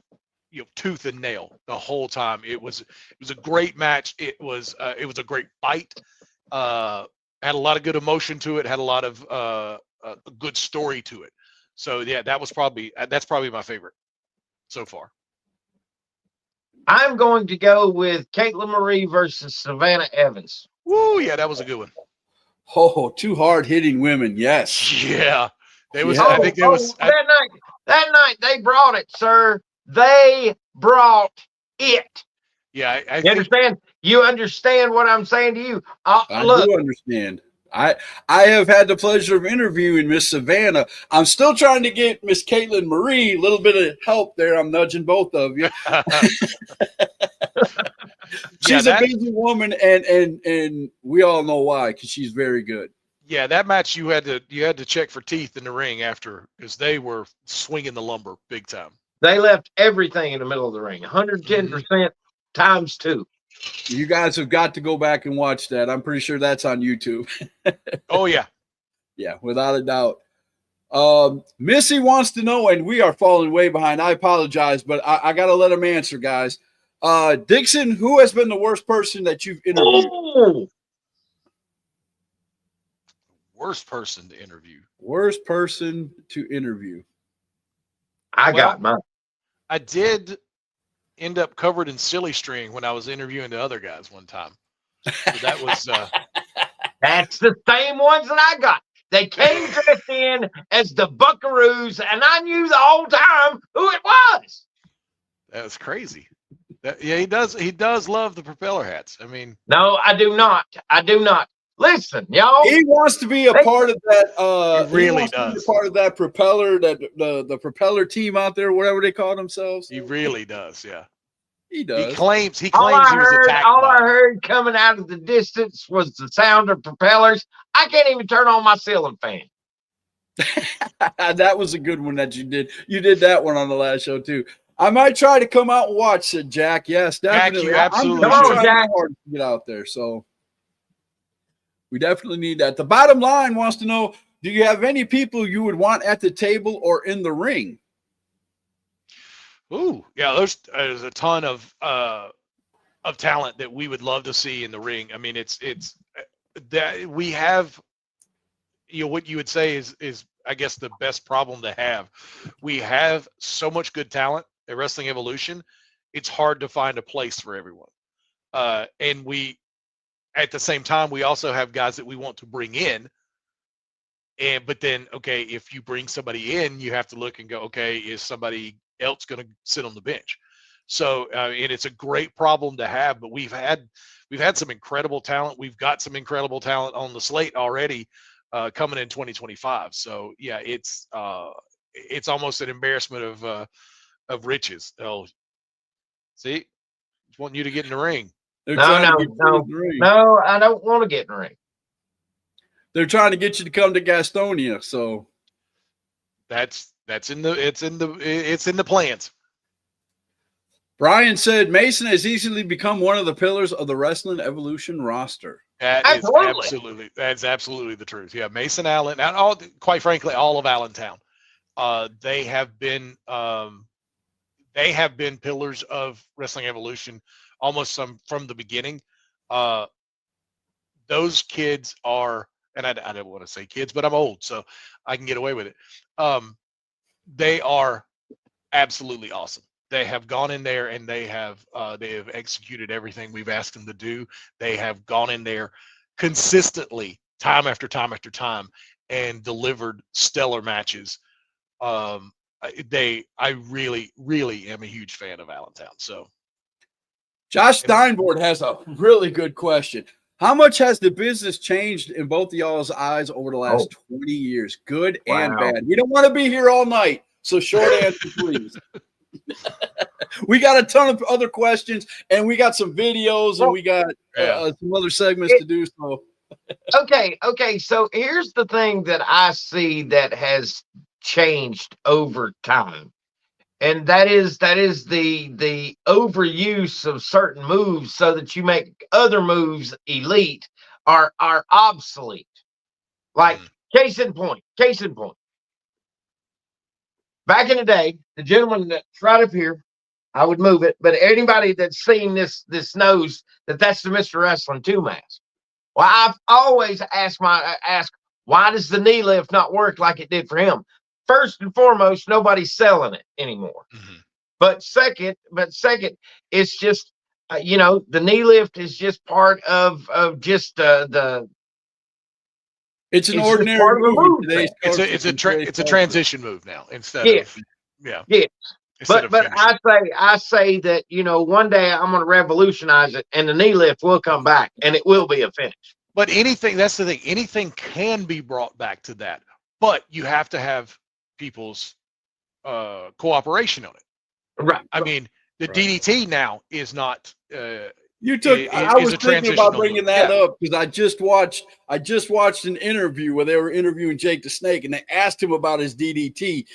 tooth and nail the whole time. It was a great match. It was a great fight. Had a lot of good emotion to it. Had a lot of a good story to it. So yeah, that's probably my favorite so far. I'm going to go with Caitlin Marie versus Savannah Evans. Woo, yeah, that was a good one. Oh, two hard-hitting women. Yes. Yeah, they was. Yeah. I think there was. That night they brought it, sir. They brought it. Yeah, I You think, understand? You understand what I'm saying to you? I Look, do understand. I have had the pleasure of interviewing Miss Savannah. I'm still trying to get Miss Caitlin Marie a little bit of help there. I'm nudging both of you. She's a busy woman, and we all know why, because she's very good. Yeah, that match you had to check for teeth in the ring after, because they were swinging the lumber big time. they left everything in the middle of the ring. 110% times 2. You guys have got to go back and watch that. I'm pretty sure that's on YouTube. Oh yeah. Yeah, without a doubt. Missy wants to know, and we are falling way behind. I apologize, but I got to let him answer, guys. DIXON, who has been the worst person that you've interviewed? Oh, Worst person to interview. Worst person to interview. I got mine. I did end up covered in silly string when I was interviewing the other guys one time. So that was That's the same ones that I got. They came dressed in as the Buckaroos, and I knew the whole time who it was. that was crazy. Yeah, he does love the propeller hats. I mean, No, I do not. I do not. Listen, y'all. He wants to be a part of that. He really wants to be does. a part of that propeller, that the propeller team out there, whatever they call themselves. he really does. Yeah, He does. he claims he All was I attacked. heard coming out of the distance was the sound of propellers. I can't even turn on my ceiling fan. That was a good one that you did. You did that one on the last show too. I might try to come out and watch, said Jack. Yes, definitely. you absolutely I'm should. trying Jack. hard to get out there, so we definitely need that. The bottom line wants to know: do you have any people you would want at the table or in the ring? Ooh, yeah, there's a ton of talent that we would love to see in the ring. I mean, it's that we have what you would say is I guess the best problem to have. We have so much good talent at Wrestling Evolution. It's hard to find a place for everyone. And we, at the same time, we also have guys that we want to bring in. But then, okay, if you bring somebody in, you have to look and go, okay, is somebody else going to sit on the bench? So, and it's a great problem to have, but we've had some incredible talent. We've got some incredible talent on the slate already coming in 2025. So yeah, it's almost an embarrassment of riches. Oh, see, just wanting you to get in the ring. They're No, trying no, to get you no, in the ring. no. I don't want to get in the ring. They're trying to get you to come to Gastonia. So It's in the plans. Brian said Mason has easily become one of the pillars of the Wrestling Evolution roster. That's absolutely the truth. Yeah, Mason Allen, and quite frankly, all of Allentown, they have been pillars of Wrestling Evolution almost from the beginning. Those kids are, and I don't want to say kids, but I'm old, so I can get away with it. They are absolutely awesome. They have gone in there and they have executed everything we've asked them to do. They have gone in there consistently, time after time after time, and delivered stellar matches. I really, really am a huge fan of Allentown. So, Josh Steinboard has a really good question. How much has the business changed in both of y'all's eyes over the last 20 years, good and bad? We don't want to be here all night, so short answer, please. We got a ton of other questions, and we got some videos, and we got some other segments to do. So, okay. So here's the thing that I see that has changed over time, and that is the overuse of certain moves, so that you make other moves elite are obsolete. Like case in point. Back in the day, the gentleman that's right up here, I would move it, but anybody that's seen this knows that that's the Mr. Wrestling 2 mask. Well, I've always asked why does the knee lift not work like it did for him? First and foremost, nobody's selling it anymore. Mm-hmm. But second, it's just the knee lift is just part of just the. It's an ordinary move. It's a transition move now instead of But I say that one day I'm going to revolutionize it, and the knee lift will come back, and it will be a finish. But that's the thing. Anything can be brought back to that, but you have to have people's cooperation on it. Right. I mean, the DDT now is not. I was thinking about bringing that up because I just watched an interview where they were interviewing Jake the Snake, and they asked him about his DDT,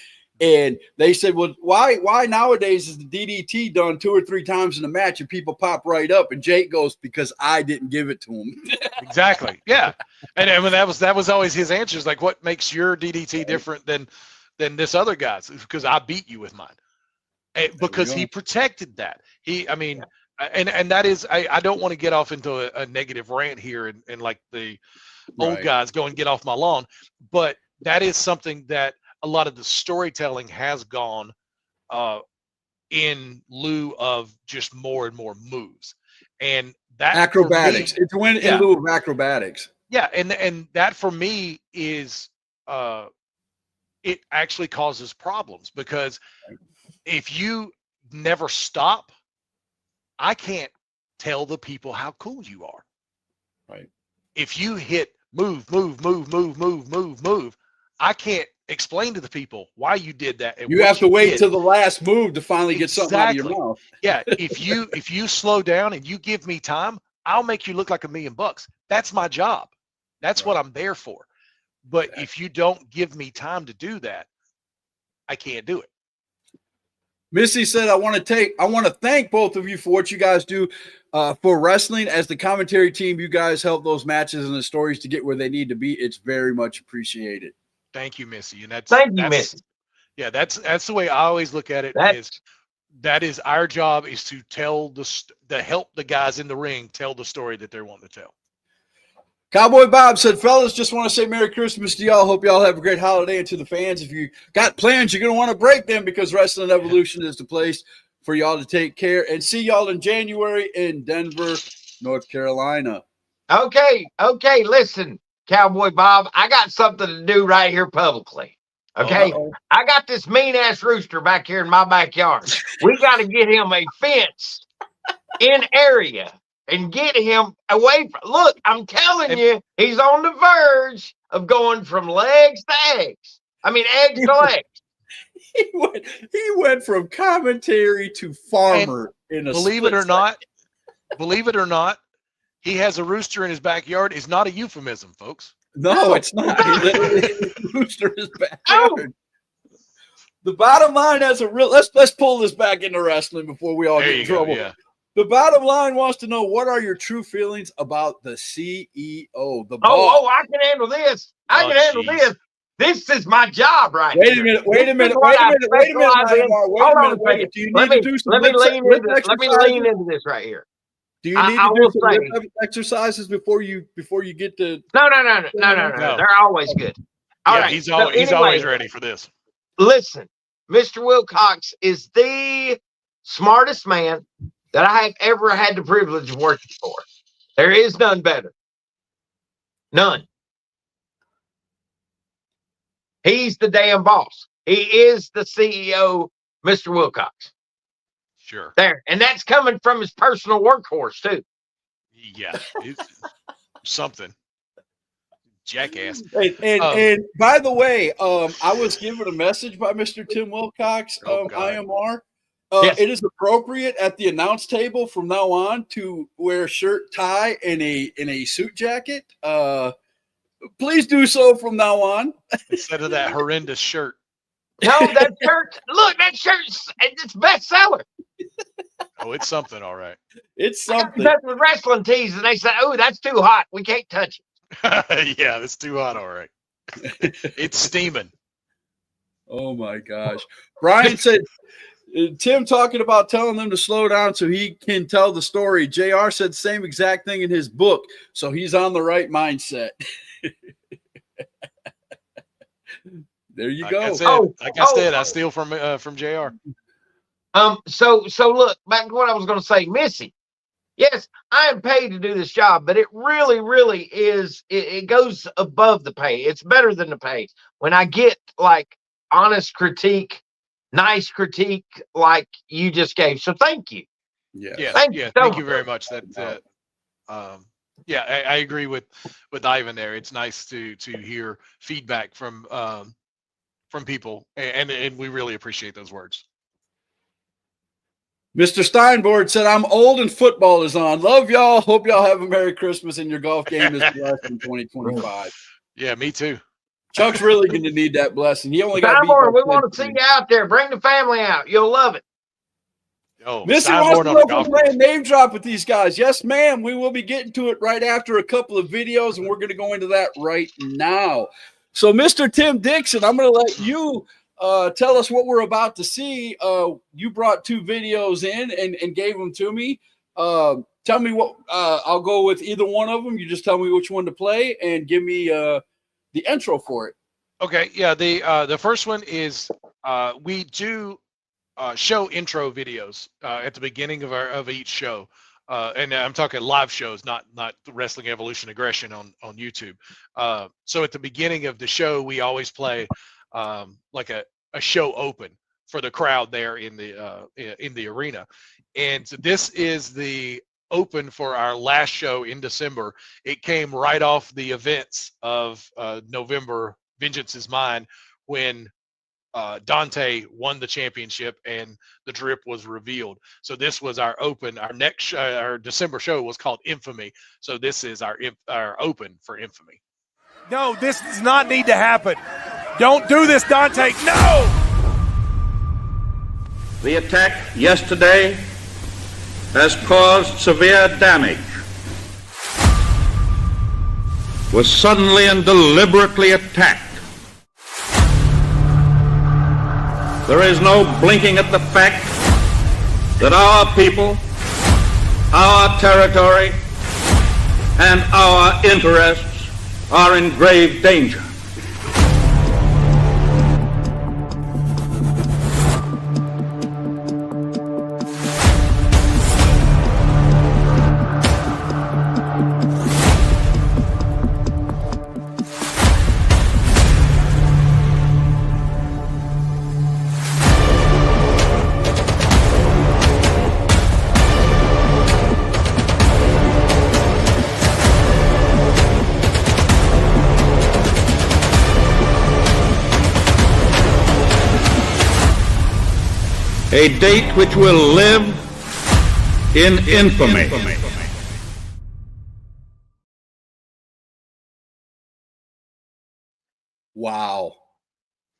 and they said, "Well, why nowadays is the DDT done 2 or 3 times in a match and people pop right up?" And Jake goes, "Because I didn't give it to him." Exactly. Yeah, and that was always his answer. Is like, what makes your DDT different than this other guy's? Because I beat you with mine, because he protected that. And that is, I don't want to get off into a negative rant here and like the old guys go and get off my lawn, but that is something that a lot of the storytelling has gone in lieu of just more and more moves. And that acrobatics. It's went in lieu of acrobatics. Yeah, and that for me is it actually causes problems, because if you never stop, I can't tell the people how cool you are. Right. If you hit move, I can't explain to the people why you did that. And you have to wait till the last move to finally get something out of your mouth. Yeah. If you slow down and you give me time, I'll make you look like $1 million. That's my job. That's what I'm there for. But if you don't give me time to do that, I can't do it. Missy said, I want to thank both of you for what you guys do for wrestling. As the commentary team, you guys help those matches and the stories to get where they need to be. It's very much appreciated. Thank you, Missy. And thank you, Missy. Yeah, that's the way I always look at it. That is our job, is to tell to help the guys in the ring tell the story that they're wanting to tell. Cowboy Bob said, fellas, just want to say Merry Christmas to y'all. Hope y'all have a great holiday. And to the fans, if you got plans, you're going to want to break them because Wrestling Evolution is the place for y'all to take care. And see y'all in January in Denver, North Carolina. Okay. Listen, Cowboy Bob, I got something to do right here publicly. Okay. Uh-oh. I got this mean ass rooster back here in my backyard. We got to get him a fence in area and get him away from. Look, I'm telling you, he's on the verge of going from legs to eggs. I mean, eggs to legs. He went from commentary to farmer in a believe it or not, he has a rooster in his backyard is not a euphemism, folks. No, it's not. He literally has a rooster in his backyard. The bottom line has a real. Let's pull this back into wrestling before we all get in trouble. Yeah. The bottom line wants to know, what are your true feelings about the CEO, the boss? Oh, I can handle this. I can handle this. This is my job, right? Wait a minute. Wait a minute. Hold on a second. Do you need to do some lip lean into this right here. Do you need to do some lip exercises before you get to? No. They're always good. All right. He's always ready for this. Listen, Mr. Wilcox is the smartest man that I have ever had the privilege of working for. There is none better. None. He's the damn boss. He is the CEO, Mr. Wilcox. Sure. There. And that's coming from his personal workhorse, too. Yeah. It's something. Jackass. And by the way, I was given a message by Mr. Tim Wilcox, IMR. Yes. It is appropriate at the announce table from now on to wear shirt, tie, and a suit jacket. Please do so from now on. Instead of that horrendous shirt. No, that shirt. Look, that shirt's it's bestseller. Oh, it's something, all right. It's something. That's with wrestling tees, and they say, "Oh, that's too hot. We can't touch it." Yeah, that's too hot, all right. It's steaming. Oh my gosh. Brian said, Tim talking about telling them to slow down so he can tell the story. JR said the same exact thing in his book, so he's on the right mindset. There you go. Like I said, I steal from JR. So look, back to what I was going to say, Missy. Yes, I am paid to do this job, but it really, really is. It goes above the pay. It's better than the pay. When I get like honest critique, nice critique, like you just gave. So thank you. Yeah. Thank you very much. I agree with Ivan there. It's nice to hear feedback from people, and we really appreciate those words. Mr. Steinborg said, I'm old and football is on. Love y'all. Hope y'all have a Merry Christmas and your golf game is blessed in 2025. Yeah, me too. Chuck's really going to need that blessing. He only got Steinborg, we want to see you out there. Bring the family out. You'll love it. Oh, Missy wants to know if we're playing name drop with these guys. Yes, ma'am. We will be getting to it right after a couple of videos, and we're going to go into that right now. So, Mr. Tim Dixon, I'm going to let you tell us what we're about to see. You brought 2 videos in and gave them to me. Tell me what I'll go with either one of them. You just tell me which one to play and give me the intro for it. Okay. Yeah. The first one is we do show intro videos at the beginning of each show. And I'm talking live shows, not Wrestling Evolution Aggression on YouTube. So at the beginning of the show, we always play like a show open for the crowd there in the arena. And so this is the open for our last show in December. It came right off the events of November, Vengeance is Mine, when Dante won the championship and the drip was revealed. So this was our open. Our next our December show was called Infamy. So this is our open for Infamy. No, this does not need to happen. Don't do this, Dante. No! The attack yesterday has caused severe damage. Was suddenly and deliberately attacked. There is no blinking at the fact that our people, our territory, and our interests are in grave danger. A date which will live in infamy. Wow.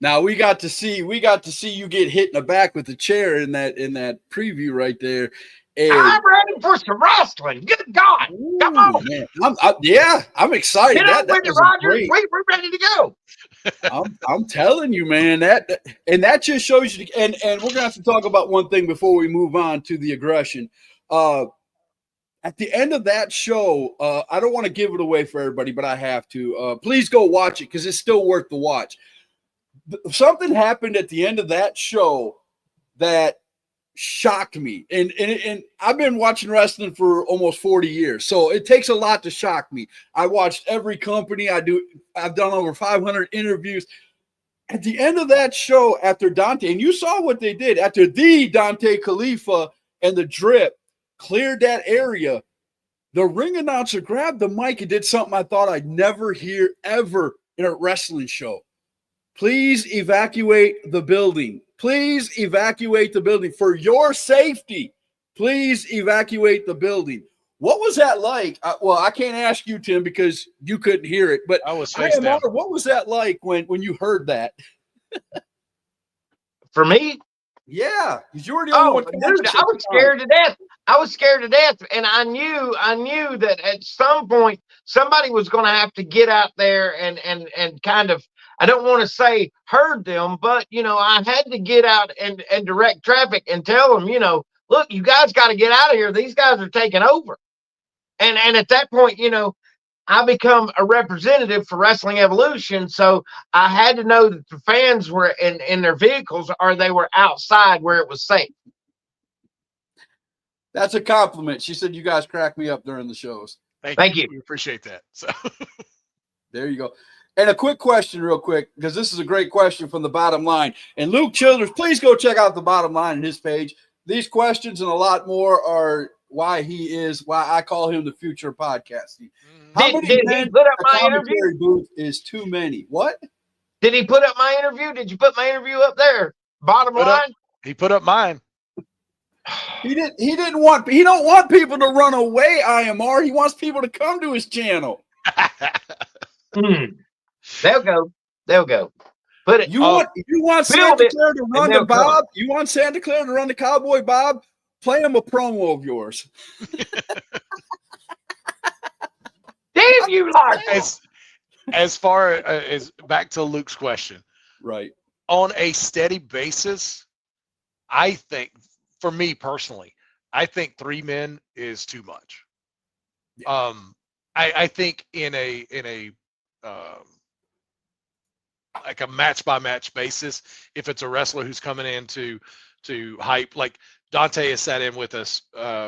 Now we got to see you get hit in the back with the chair in that preview right there. And I'm ready for some wrestling. Good God. Come on. man, I'm excited. Get up That with it, was Roger. great. We're ready to go. I'm telling you, man, that just shows you. And we're gonna have to talk about one thing before we move on to the aggression. At the end of that show, I don't want to give it away for everybody, but I have to. Please go watch it because it's still worth the watch. Something happened at the end of that show that shocked me, and I've been watching wrestling for almost 40 years, so it takes a lot to shock me. I watched every company. I've done over 500 interviews. At the end of that show, after Dante, and you saw what they did after the Dante Khalifa and the Drip cleared that area, the ring announcer grabbed the mic and did something I thought I'd never hear ever in a wrestling show. Please evacuate the building. Please evacuate the building for your safety. Please evacuate the building. What was that like? Well, I can't ask you, Tim, because you couldn't hear it. But I was face down. what was that like when you heard that? For me? Yeah, because you were the only one. Dude, I was scared to death. I was scared to death, and I knew that at some point somebody was going to have to get out there and kind of, I don't want to say herd them, but I had to get out and direct traffic and tell them, look, you guys got to get out of here. These guys are taking over. And at that point, I become a representative for Wrestling Evolution, so I had to know that the fans were in their vehicles or they were outside where it was safe. That's a compliment. She said you guys crack me up during the shows. Thank you. We appreciate that. So there you go. And a quick question real quick, because this is a great question from the Bottom Line. And Luke Childers, please go check out the Bottom Line on his page. These questions and a lot more are why I call him the future of podcasting. How many did men he put up a my commentary interview? booth is too many? What? Did he put up my interview? Did you put my interview up there? Bottom line? he put up mine. He don't want people to run away, IMR. He wants people to come to his channel. They'll go. Put it. You want Santa Claus to run the Bob? You want Santa Claus to run the Cowboy Bob? Play him a promo of yours. Damn you, Lark. As far as back to Luke's question, right? On a steady basis, I think, for me personally, I think 3 men is too much. Yeah. I think in a like a match by match basis, if it's a wrestler who's coming in to hype, like Dante has sat in with us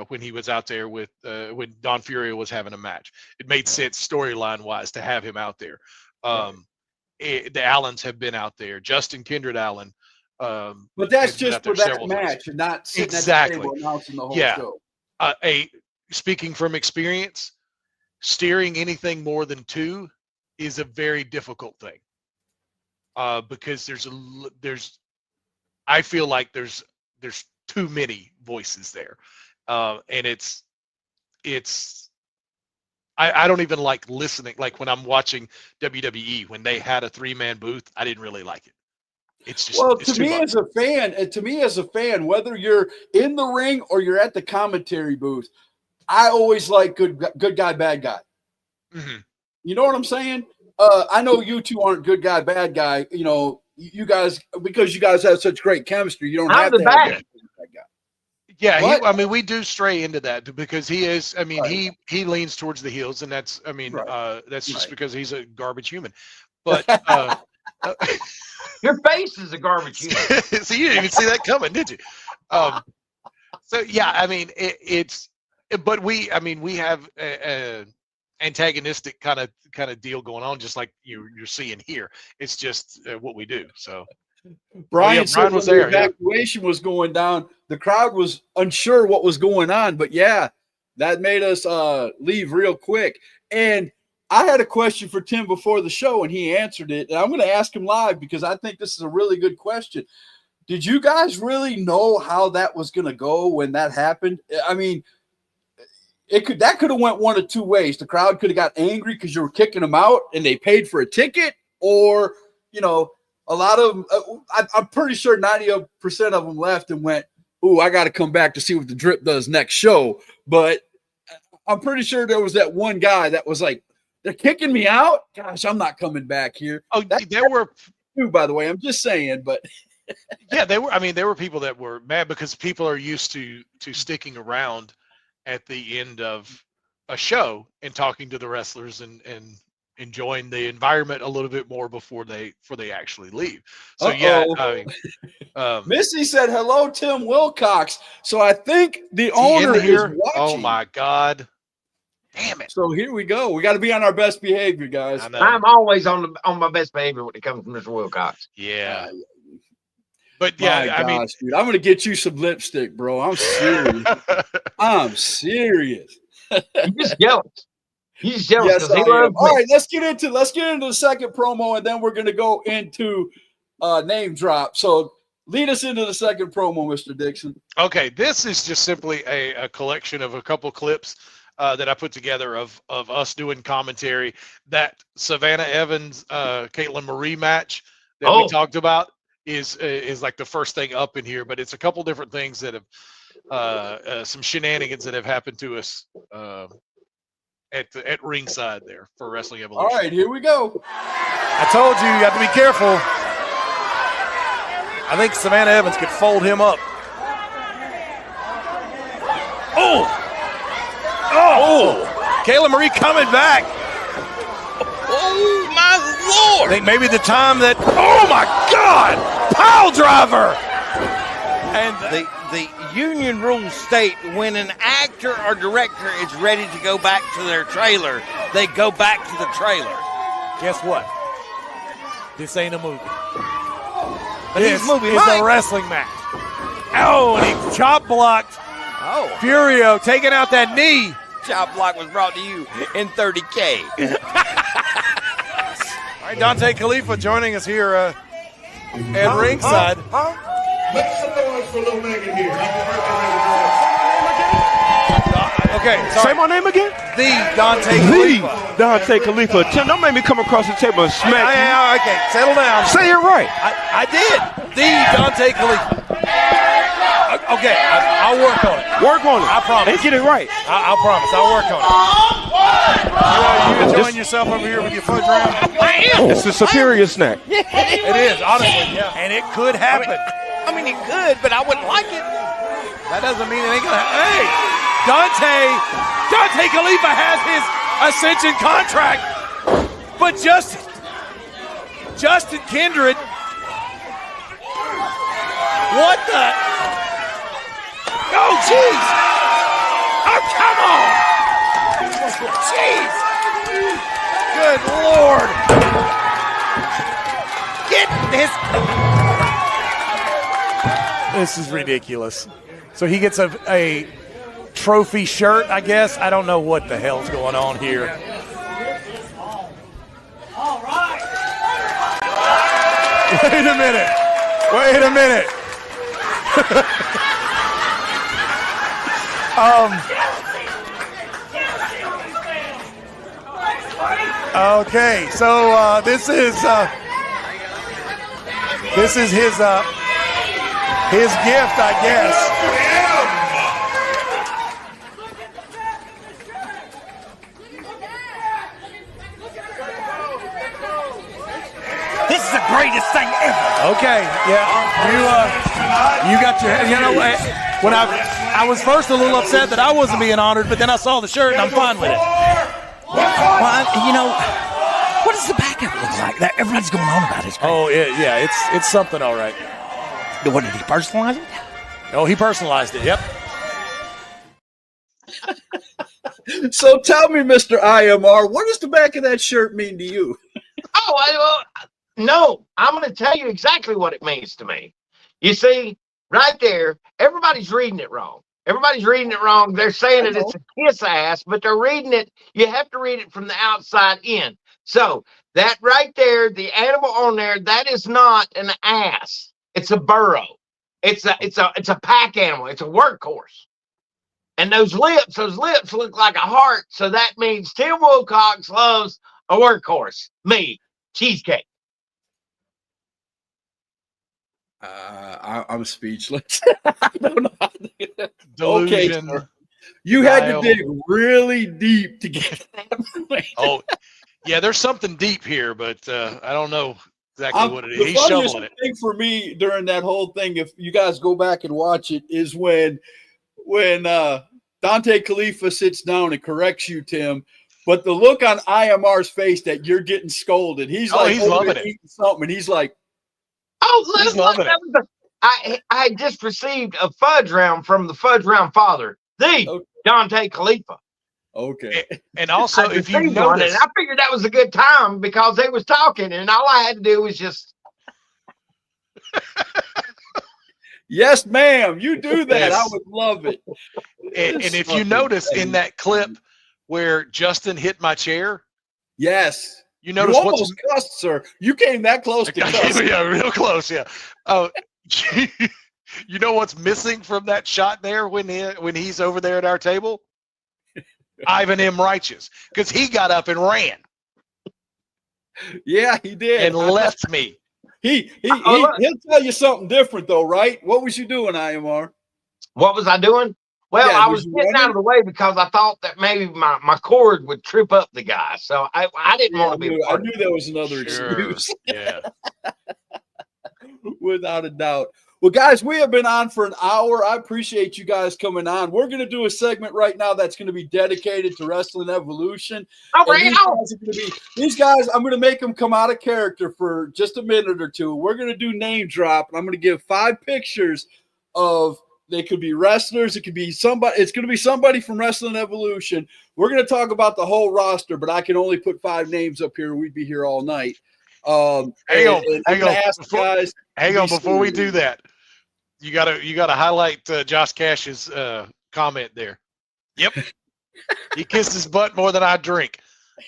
when he was out there with when Don Furio was having a match. It made sense storyline wise to have him out there. The Allens have been out there. Justin Kindred Allen. But that's just for that match and not sitting at the table announcing the whole show. Speaking from experience, steering anything more than 2 is a very difficult thing. Because I feel like there's too many voices there, and I don't even like listening. Like when I'm watching WWE, when they had a 3-man booth, I didn't really like it. It's just to me as a fan, whether you're in the ring or you're at the commentary booth, I always like good guy, bad guy. Mm-hmm. You know what I'm saying? I know you two aren't good guy, bad guy. You guys, because you guys have such great chemistry, you don't have to have a bad guy. Yeah, What? I mean, we do stray into that because he is. I mean, Right. he leans towards the heels, and that's. I mean, Right. that's just Right. because he's a garbage human. But Your face is a garbage human. so you didn't even see that coming, did you? So yeah, I mean, but we have a antagonistic kind of deal going on, just like you're seeing here. It's just what we do. So. Brian said was when there. the evacuation was going down, the crowd was unsure what was going on, but yeah, that made us leave real quick. And I had a question for Tim before the show, and he answered it. And I'm going to ask him live because I think this is a really good question. Did you guys really know how that was going to go when that happened? I mean, that could have went one of two ways. The crowd could have got angry because you were kicking them out, and they paid for a ticket, or a lot of them, I'm pretty sure 90% of them left and went, "Ooh, I got to come back to see what the Drip does next show." But I'm pretty sure there was that one guy that was like, "They're kicking me out. Gosh, I'm not coming back here." Oh, there were too, by the way. I'm just saying, but yeah, they were. I mean, there were people that were mad because people are used to sticking around at the end of a show and talking to the wrestlers and enjoying the environment a little bit more before they actually leave. So yeah, I mean, Missy said hello, Tim Wilcox. So I think the owner is watching. Oh my God. Damn it. So here we go. We got to be on our best behavior, guys. I'm always on my best behavior when it comes from Mr. Wilcox. Yeah. But yeah, I mean, dude, I'm going to get you some lipstick, bro. I'm serious. I'm serious. You're just jealous. He's jealous. Yes, He loves all right, let's get into the second promo, and then we're going to go into name drop. So lead us into the second promo, Mr. Dixon. Okay, this is just simply a collection of a couple clips that I put together of us doing commentary. That Savannah Evans, Caitlin Marie match that we talked about is like the first thing up in here, but it's a couple different things that have some shenanigans that have happened to us at ringside there for Wrestling Evolution. All right, here we go. I told you have to be careful. I think Savannah Evans could fold him up. Kayla Marie coming back. Oh, my Lord. I think maybe the time that, oh, my God, pile driver. And the union rules state when an actor or director is ready to go back to their trailer, they go back to the trailer. Guess what? This ain't a movie. But This he's moving is right. a wrestling match. Oh, and he chop blocked. Oh, Furio taking out that knee. Chop Block was brought to you in 30K. All right, Dante Khalifa joining us here at ringside. Make some noise for Little Megan here. Okay, Say sorry. my name again? The Dante Khalifa. Dante Khalifa. Tim, don't make me come across the table and smack you. Okay, settle down. Say it right. I did. The Dante Khalifa. Okay, I'll work on it. Work on it. I promise. And get it right. I'll promise. I'll work on it. You enjoying yourself over here with your fudge round? It's a superior snack. It is, honestly, yeah. And it could happen. I mean, it could, but I wouldn't like it. That doesn't mean it ain't gonna happen. Hey, Dante Khalifa has his Ascension contract, but Justin Kindred, what the? Oh, jeez! Oh, come on! Jeez! Good Lord! Get this! This is ridiculous. So he gets a trophy shirt, I guess. I don't know what the hell's going on here. All right. Wait a minute. Okay, so this is his gift, I guess. This is the greatest thing ever. Okay, yeah, You got your, you know, when I was first a little upset that I wasn't being honored, but then I saw the shirt and I'm fine with it. Well, you know, what does the back of it look like? That everybody's going on about it. Oh, yeah, it's something, all right. What, did he personalize it? Oh, he personalized it. Yep. So tell me, Mr. IMR, what does the back of that shirt mean to you? No, I'm going to tell you exactly what it means to me. You see, right there, everybody's reading it wrong. Everybody's reading it wrong. They're saying that it's a kiss ass, but they're reading it. You have to read it from the outside in. So that right there, the animal on there, that is not an ass. It's a burro. It's a pack animal. It's a workhorse. And those lips look like a heart. So that means Tim Wilcox loves a workhorse. Me, cheesecake. I'm speechless. I don't know how to do that. Delusion. Okay, you had to dig really deep to get that. Oh, yeah, there's something deep here, but I don't know exactly what it is. The He's funniest shoveling it. thing for me during that whole thing, if you guys go back and watch it, is when Dante Khalifa sits down and corrects you, Tim. But the look on IMR's face that you're getting scolded, he's loving it. Eating something, and he's like, "Oh, he's loving it." I just received a fudge round from the fudge round father, Dante Khalifa. Okay. And also, if you notice, I figured that was a good time because they was talking, and all I had to do was just. Yes, ma'am. You do that. Yes. I would love it. And if you notice in that clip where Justin hit my chair, yes, you notice you almost cussed, sir. You came that close to cuss. Yeah, real close. Yeah. Oh, you know what's missing from that shot there when he's over there at our table? Ivan M. Righteous, because he got up and ran. Yeah, he did. And left me. He'll tell you something different though, right? What was you doing, IMR? What was I doing? Well, Yeah, I was getting out of the way because I thought that maybe my cord would trip up the guy. So I didn't want to be. I knew there was another excuse. Yeah. Without a doubt. Well, guys, we have been on for an hour. I appreciate you guys coming on. We're going to do a segment right now that's going to be dedicated to Wrestling Evolution. These guys, I'm going to make them come out of character for just a minute or two. We're going to do name drop, and I'm going to give 5 pictures of, they could be wrestlers. It could be somebody. It's going to be somebody from Wrestling Evolution. We're going to talk about the whole roster, but I can only put 5 names up here. We'd be here all night. Hang on. Before we do that, you gotta highlight Josh Cash's comment there. Yep, he kissed his butt more than I drink,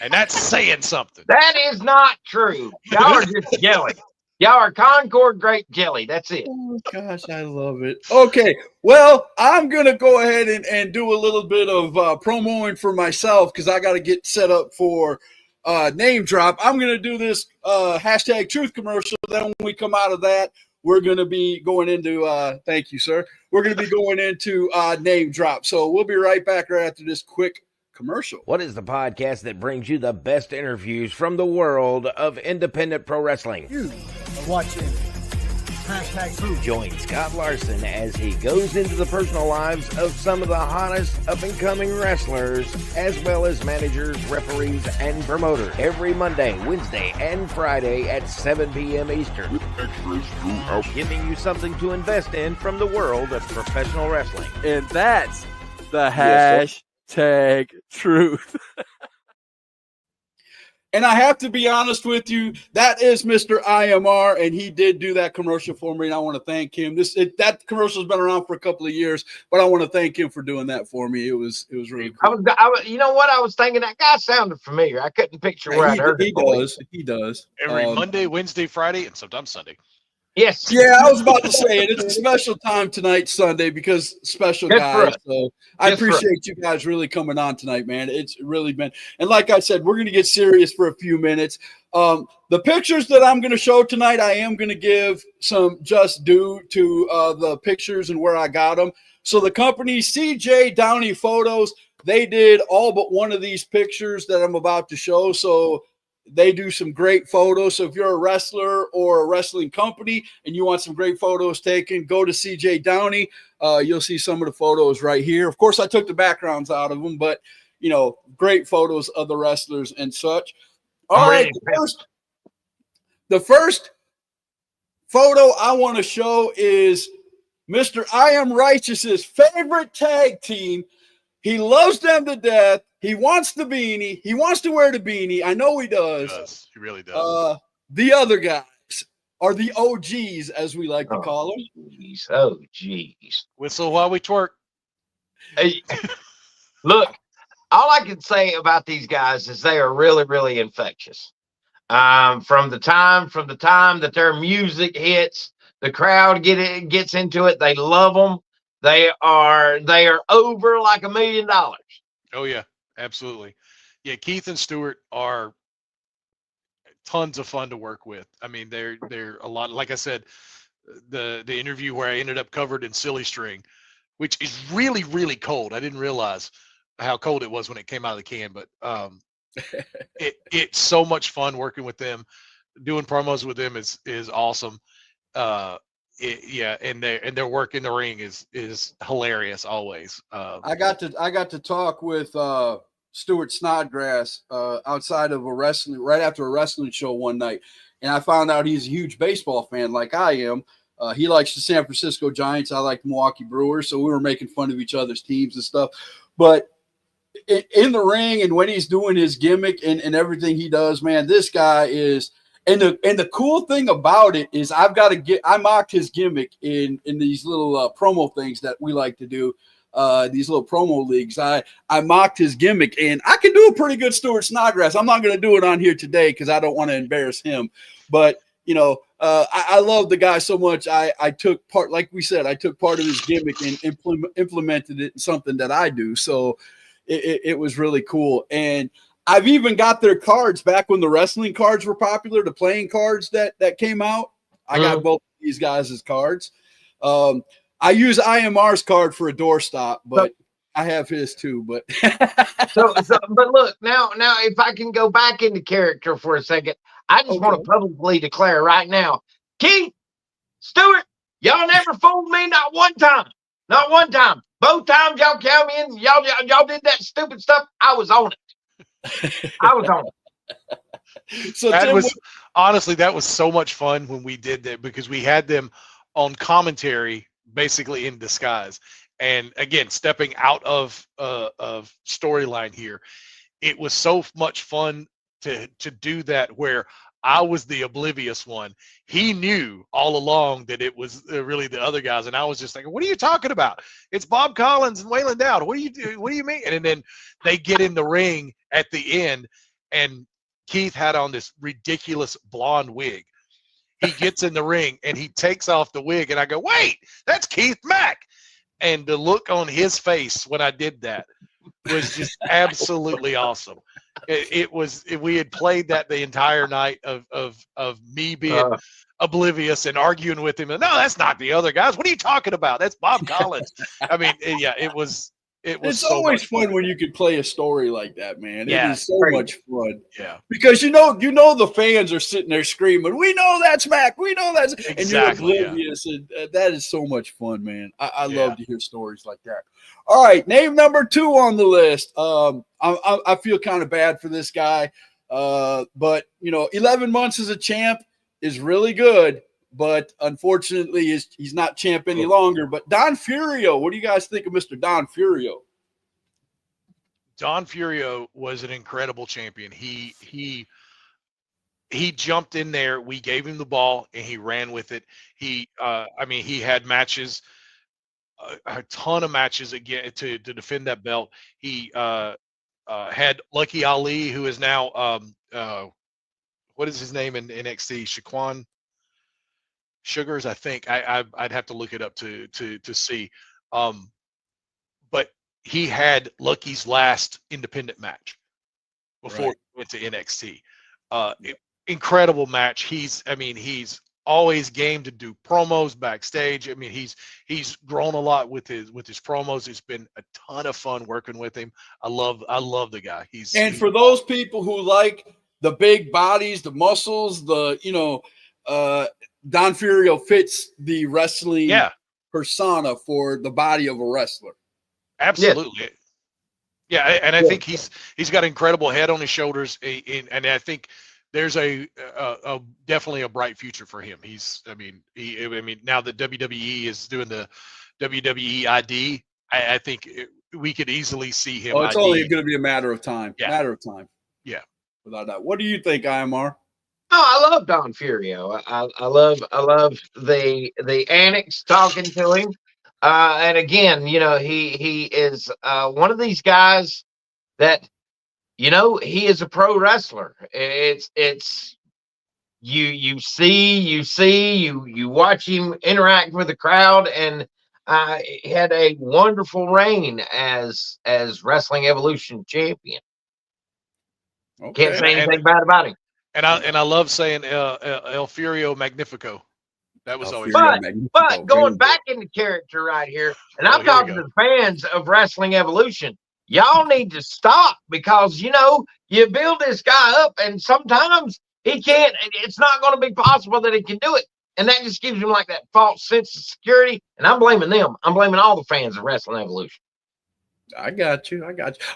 and that's saying something. That is not true. Y'all are just jelly. Y'all are Concord grape jelly. That's it. Oh gosh, I love it. Okay, well, I'm gonna go ahead and do a little bit of promoing for myself because I got to get set up for name drop. I'm gonna do this hashtag truth commercial. Then when we come out of that, we're going to be going into thank you, sir. We're going to be going into name drop. So we'll be right back right after this quick commercial. What is the podcast that brings you the best interviews from the world of independent pro wrestling? You are watching hashtag Truth. Join Scott Larson as he goes into the personal lives of some of the hottest up-and-coming wrestlers, as well as managers, referees, and promoters. Every Monday, Wednesday, and Friday at 7 p.m. Eastern. Giving you something to invest in from the world of professional wrestling. And that's the hashtag Truth. And I have to be honest with you, that is Mr. IMR, and he did do that commercial for me, and I want to thank him. That commercial has been around for a couple of years, but I want to thank him for doing that for me. It was really cool. You know what I was thinking? That guy sounded familiar. I couldn't picture where I'd heard it. He does. Every Monday, Wednesday, Friday, and sometimes Sunday. Yes. Yeah, I was about to say it. It's a special time tonight, Sunday, because special guys. So I appreciate you guys really coming on tonight, man. It's really been, and like I said, we're going to get serious for a few minutes. The pictures that I'm going to show tonight, I am going to give some just due to the pictures and where I got them. So the company CJ Downey Photos, they did all but one of these pictures that I'm about to show. So they do some great photos. So if you're a wrestler or a wrestling company and you want some great photos taken, go to CJ Downey. You'll see some of the photos right here. Of course, I took the backgrounds out of them, but you know, great photos of the wrestlers and such. All right, the first photo I want to show is Mr. I Am Righteous's favorite tag team. He loves them to death. He wants the beanie. He wants to wear the beanie. I know he does. He does. He really does. The other guys are the OGs, as we like to call them. Oh, geez. Whistle while we twerk. Hey, look, all I can say about these guys is they are really, really infectious. From the time that their music hits, the crowd gets into it. They love them. They are over like $1 million. Oh yeah, absolutely. Yeah, Keith and Stuart are tons of fun to work with. I mean, they're a lot. Like I said, the interview where I ended up covered in silly string, which is really, really cold. I didn't realize how cold it was when it came out of the can, but it's so much fun working with them. Doing promos with them is awesome. And their work in the ring is hilarious always. I got to talk with Stuart Snodgrass outside of right after a wrestling show one night, and I found out he's a huge baseball fan like I am. He likes the San Francisco Giants. I like the Milwaukee Brewers, so we were making fun of each other's teams and stuff. But in the ring and when he's doing his gimmick and everything he does, man, this guy is. And the cool thing about it is I mocked his gimmick in these little promo things that we like to do, these little promo leagues. I mocked his gimmick, and I can do a pretty good Stuart Snodgrass. I'm not going to do it on here today because I don't want to embarrass him. But, you know, I love the guy so much. I took part, like we said, I took part of his gimmick and implemented it in something that I do. So it was really cool. And I've even got their cards back when the wrestling cards were popular, the playing cards that came out. I got both of these guys' cards. I use IMR's card for a doorstop, but I have his too. But but look, now if I can go back into character for a second, I just want to publicly declare right now, Keith, Stuart, y'all never fooled me, not one time. Not one time. Both times y'all came in, y'all did that stupid stuff. I was on it. I was on it. So that was honestly, that was so much fun when we did that because we had them on commentary basically in disguise. And again, stepping out of storyline here, it was so much fun to do that where I was the oblivious one. He knew all along that it was really the other guys, and I was just like, "What are you talking about? It's Bob Collins and Waylon Dowd. What do you do? What do you mean?" And then they get in the ring at the end, and Keith had on this ridiculous blonde wig. He gets in the ring and he takes off the wig, and I go, "Wait, that's Keith Mack!" And the look on his face when I did that was just absolutely awesome. We had played that the entire night of me being oblivious and arguing with him. And no, that's not the other guys. What are you talking about? That's Bob Collins. I mean, yeah, it was. It's so always fun when you can play a story like that, man. Yeah, it is so much fun. Yeah, because you know the fans are sitting there screaming, "We know that's Mac. We know that's," exactly, and you're oblivious, and that is so much fun, man. I love to hear stories like that. All right, name number 2 on the list. I feel kind of bad for this guy, but you know, 11 months as a champ is really good. But unfortunately, he's not champ any longer. But Don Furio, what do you guys think of Mr. Don Furio? Don Furio was an incredible champion. He jumped in there. We gave him the ball, and he ran with it. He had matches, a ton of matches again to defend that belt. He had Lucky Ali, who is now what is his name in NXT? Shaquan Sugars, I think. I'd have to look it up to see. But he had Lucky's last independent match before he went to NXT. Incredible match. He's always game to do promos backstage. I mean, he's grown a lot with his promos. It's been a ton of fun working with him. I love the guy. For those people who like the big bodies, the muscles, Don Furio fits the wrestling persona for the body of a wrestler. Absolutely. Yeah, and I think he's got an incredible head on his shoulders, and I think there's a definitely a bright future for him. I mean, now that WWE is doing the WWE ID, I think we could easily see him. Oh, it's only going to be a matter of time. Yeah. Matter of time. Yeah, without doubt. What do you think, IMR? Oh, I love Don Furio. I love the annex talking to him. And again, he is one of these guys that, he is a pro wrestler. It's you watch him interact with the crowd, and he had a wonderful reign as Wrestling Evolution champion. Okay. Can't say anything bad about him. And I love saying El Furio Magnifico. That was always but going back into character right here, and I'm talking to the fans of Wrestling Evolution. Y'all need to stop, because you build this guy up, and sometimes he can't. It's not going to be possible that he can do it, and that just gives him like that false sense of security. And I'm blaming them. I'm blaming all the fans of Wrestling Evolution. I got you.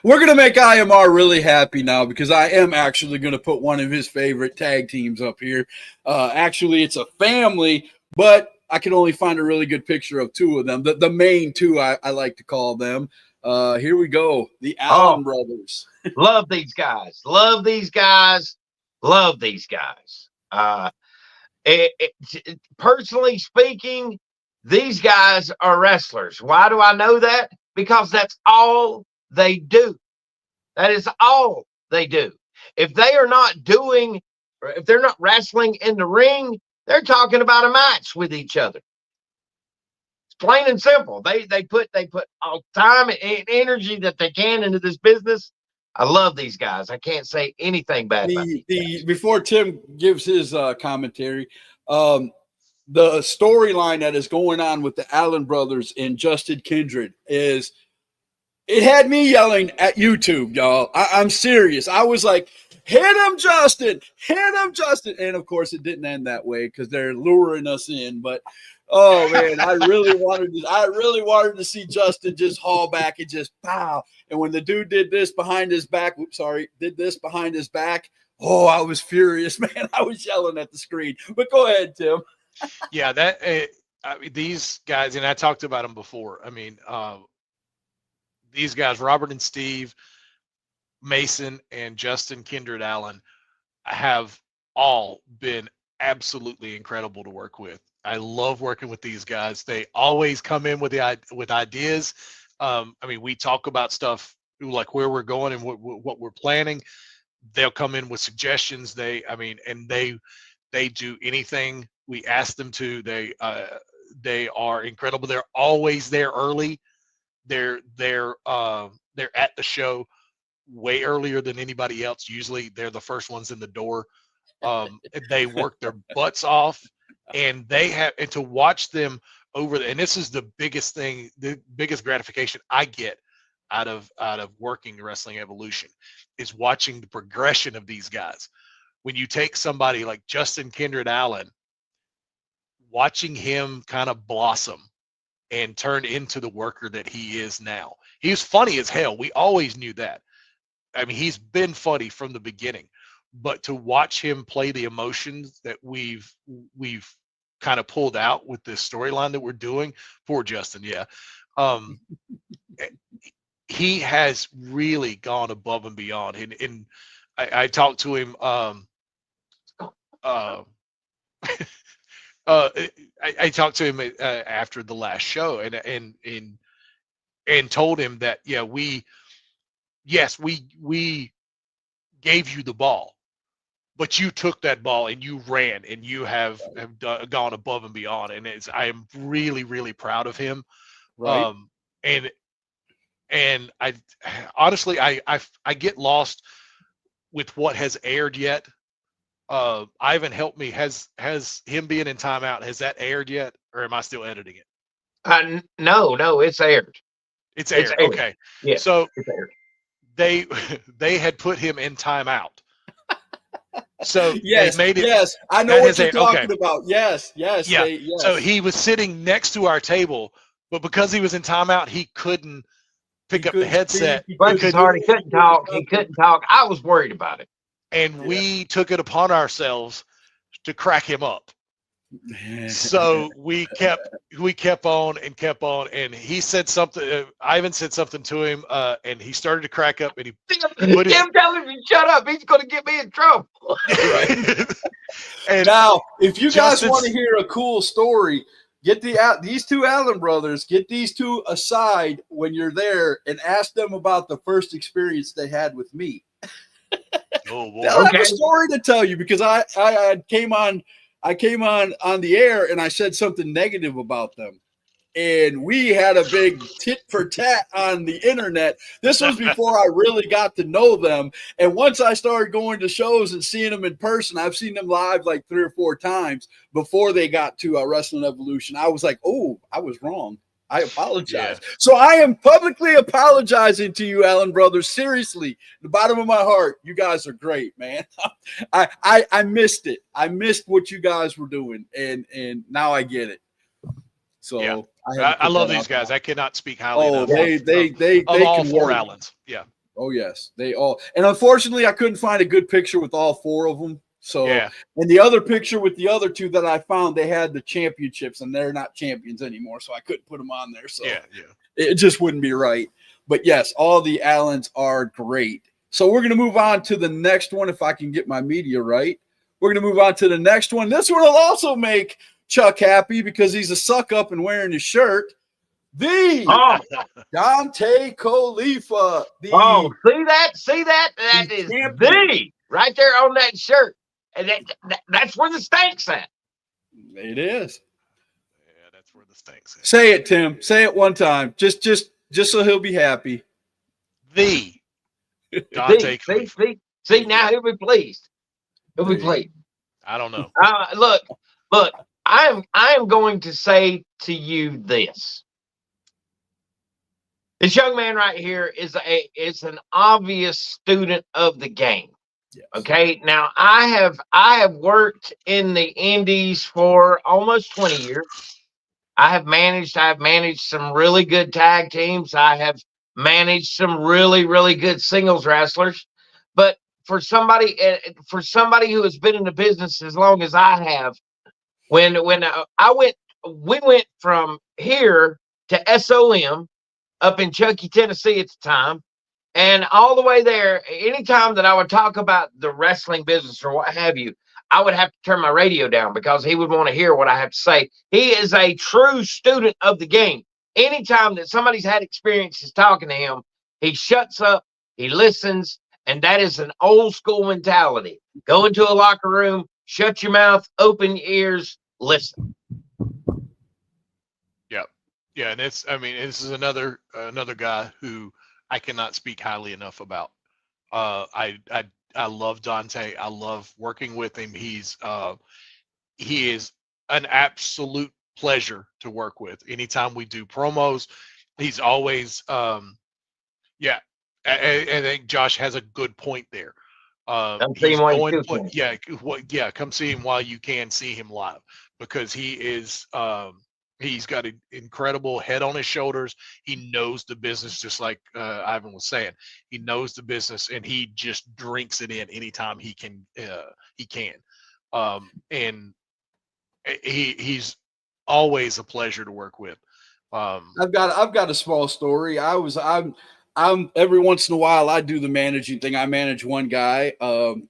We're going to make IMR really happy now, because I am actually going to put one of his favorite tag teams up here. Actually, it's a family, but I can only find a really good picture of two of them. The main two, I like to call them. Here we go. The Allen brothers. Love these guys. Love these guys. Love these guys. Personally speaking, these guys are wrestlers. Why do I know that? Because that's all they do. That is all they do. If they're not wrestling in the ring, they're talking about a match with each other. It's plain and simple. They put all time and energy that they can into this business. I love these guys. I can't say anything bad about these guys. Before Tim gives his commentary, the storyline that is going on with the Allen brothers and Justin Kindred it had me yelling at YouTube, y'all. I'm serious. I was like, hit him, Justin, hit him, Justin. And of course it didn't end that way, because they're luring us in. But oh man, I really wanted to see Justin just haul back and just pow. And when the dude did this behind his back, oh, I was furious, man. I was yelling at the screen. But go ahead, Tim. Yeah, these guys, and I talked about them before. I mean, these guys, Robert and Steve, Mason, and Justin Kindred Allen, have all been absolutely incredible to work with. I love working with these guys. They always come in with ideas. I mean, we talk about stuff like where we're going and what we're planning. They'll come in with suggestions. They do anything we ask them to. They are incredible. They're always there early. They're at the show way earlier than anybody else. Usually they're the first ones in the door. They work their butts off, and to watch them and this is the biggest thing, the biggest gratification I get out of working Wrestling Evolution, is watching the progression of these guys. When you take somebody like Justin Kindred Allen, watching him kind of blossom and turn into the worker that he is now. He was funny as hell. We always knew that. I mean, he's been funny from the beginning, but to watch him play the emotions that we've kind of pulled out with this storyline that we're doing, poor Justin. Yeah. He has really gone above and beyond. And I talked to him, I talked to him after the last show, and told him that we gave you the ball, but you took that ball and you ran, and you have gone above and beyond, and I am really, really proud of him. Right. And I honestly I get lost with what has aired yet. Ivan, help me. Has him being in timeout, has that aired yet, or am I still editing it? No, it's aired. It's aired. Okay. Yeah. So it's aired. they had put him in timeout, So Yes, they made it. yes, I know that what is you're a- talking okay. about. Yes, yes, Yeah. yes. So he was sitting next to our table, but because he was in timeout, he couldn't pick up the couldn't headset. speak, he Bless couldn't his couldn't, heart, he move, couldn't talk. He couldn't talk. I was worried about it. and we took it upon ourselves to crack him up. So we kept on, and he said something. Ivan said something to him, and he started to crack up, and he put his. Tim, tell him to shut up. He's going to get me in trouble. And now, if you guys Justin's- want to hear a cool story, get these two Allen brothers, get these two aside when you're there and ask them about the first experience they had with me. Oh boy. They'll have a story to tell you because I came on the air and I said something negative about them. And we had a big tit for tat on the internet. This was before I really got to know them. And once I started going to shows and seeing them in person, I've seen them live like 3 or 4 times before they got to Wrestling Evolution. I was like, oh, I was wrong. I apologize. Yeah. So I am publicly apologizing to you, Allen brothers. Seriously, the bottom of my heart, you guys are great, man. I missed it. I missed what you guys were doing, and now I get it. So Yeah. I I love these guys. I cannot speak highly Oh, enough they of all can 4 work. Allens. Yeah. Oh yes, they all. And unfortunately, I couldn't find a good picture with all 4 of them. So, Yeah. and the other picture with the other 2 that I found, they had the championships, and they're not champions anymore, so I couldn't put them on there. So Yeah. it just wouldn't be right. But yes, all the Allens are great. So we're going to move on to the next one if I can get my media right. We're going to move on to the next one. This one will also make Chuck happy because he's a suck up and wearing his shirt. Dante Khalifa. See that? That is the right there on that shirt. And that's where the stank's at. It is. Yeah, that's where the stank's at. Say it, Tim. Say it one time. Just so he'll be happy. The Dante Khalifa. See, now he'll be pleased. He'll be pleased. I don't know. Look, I am going to say to you this. This young man right here is an obvious student of the game. Yes. Okay. Now I have worked in the indies for almost 20 years. I've managed some really good tag teams. I have managed some really, really good singles wrestlers. But for somebody who has been in the business as long as I have, we went from here to SOM up in Chuckey, Tennessee at the time. And all the way there, anytime that I would talk about the wrestling business or what have you, I would have to turn my radio down because he would want to hear what I have to say. He is a true student of the game. Anytime that somebody's had experiences talking to him, he shuts up, he listens, and that is an old school mentality. Go into a locker room, shut your mouth, open your ears, listen. Yeah, and this is another guy who I cannot speak highly enough about. I love Dante. I love working with him. He is an absolute pleasure to work with. Anytime we do promos, he's always I think Josh has a good point there. Come see him while you can. Come see him while you can see him live because he is he's got an incredible head on his shoulders. He knows the business, just like Ivan was saying. He knows the business, and he just drinks it in anytime he can. And he's always a pleasure to work with. I've got a small story. I'm every once in a while I do the managing thing. I manage one guy, and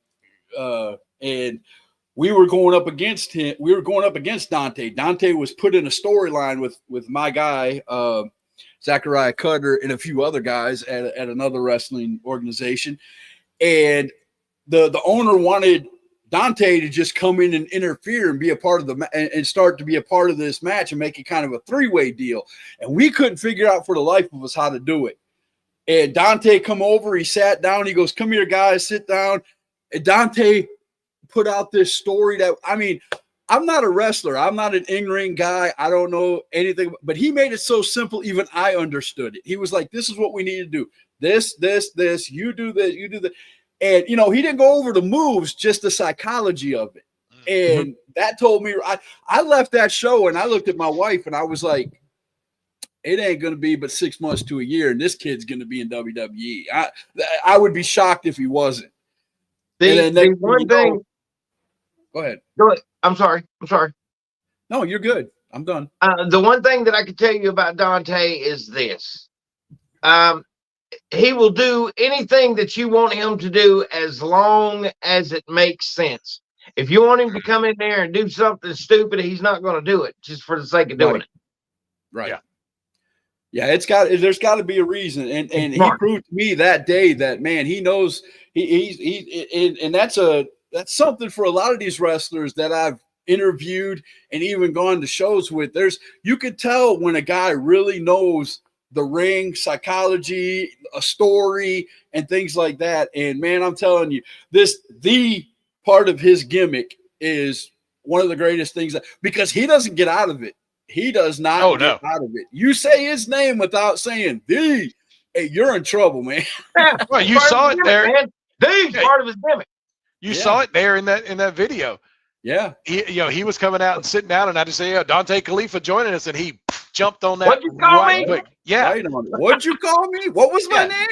we were going up against him. We were going up against Dante. Dante was put in a storyline with my guy, Zachariah Cutter, and a few other guys at another wrestling organization. And the owner wanted Dante to just come in and interfere and be a part of and start to be a part of this match and make it kind of a 3-way deal. And we couldn't figure out for the life of us how to do it. And Dante come over, he sat down, he goes, "Come here, guys, sit down." And Dante put out this story that, I'm not a wrestler. I'm not an in-ring guy. I don't know anything, but he made it so simple, even I understood it. He was like, "This is what we need to do. This, you do this, you do that." And you know, he didn't go over the moves, just the psychology of it. And that told me, I left that show and I looked at my wife and I was like, it ain't going to be but 6 months to a year, and this kid's going to be in WWE. I would be shocked if he wasn't. The one thing. Go ahead. Go ahead. I'm sorry. No, you're good. I'm done. The one thing that I can tell you about Dante is this. He will do anything that you want him to do as long as it makes sense. If you want him to come in there and do something stupid, he's not going to do it just for the sake of doing it. Right. Yeah, there's got to be a reason, and he proved to me that day that, man, he knows and that's something for a lot of these wrestlers that I've interviewed and even gone to shows with. You could tell when a guy really knows the ring, psychology, a story, and things like that. And man, I'm telling you, the part of his gimmick is one of the greatest things, because he doesn't get out of it. He does not get out of it. You say his name without saying the, hey, you're in trouble, man. Yeah, well, you saw it there. Man. Th's part of his gimmick. You saw it there in that video. Yeah. He was coming out and sitting down, and I just say, Dante Khalifa joining us, and he jumped on that. What'd you call me? Quick. Yeah. Right on. What'd you call me? What was my name?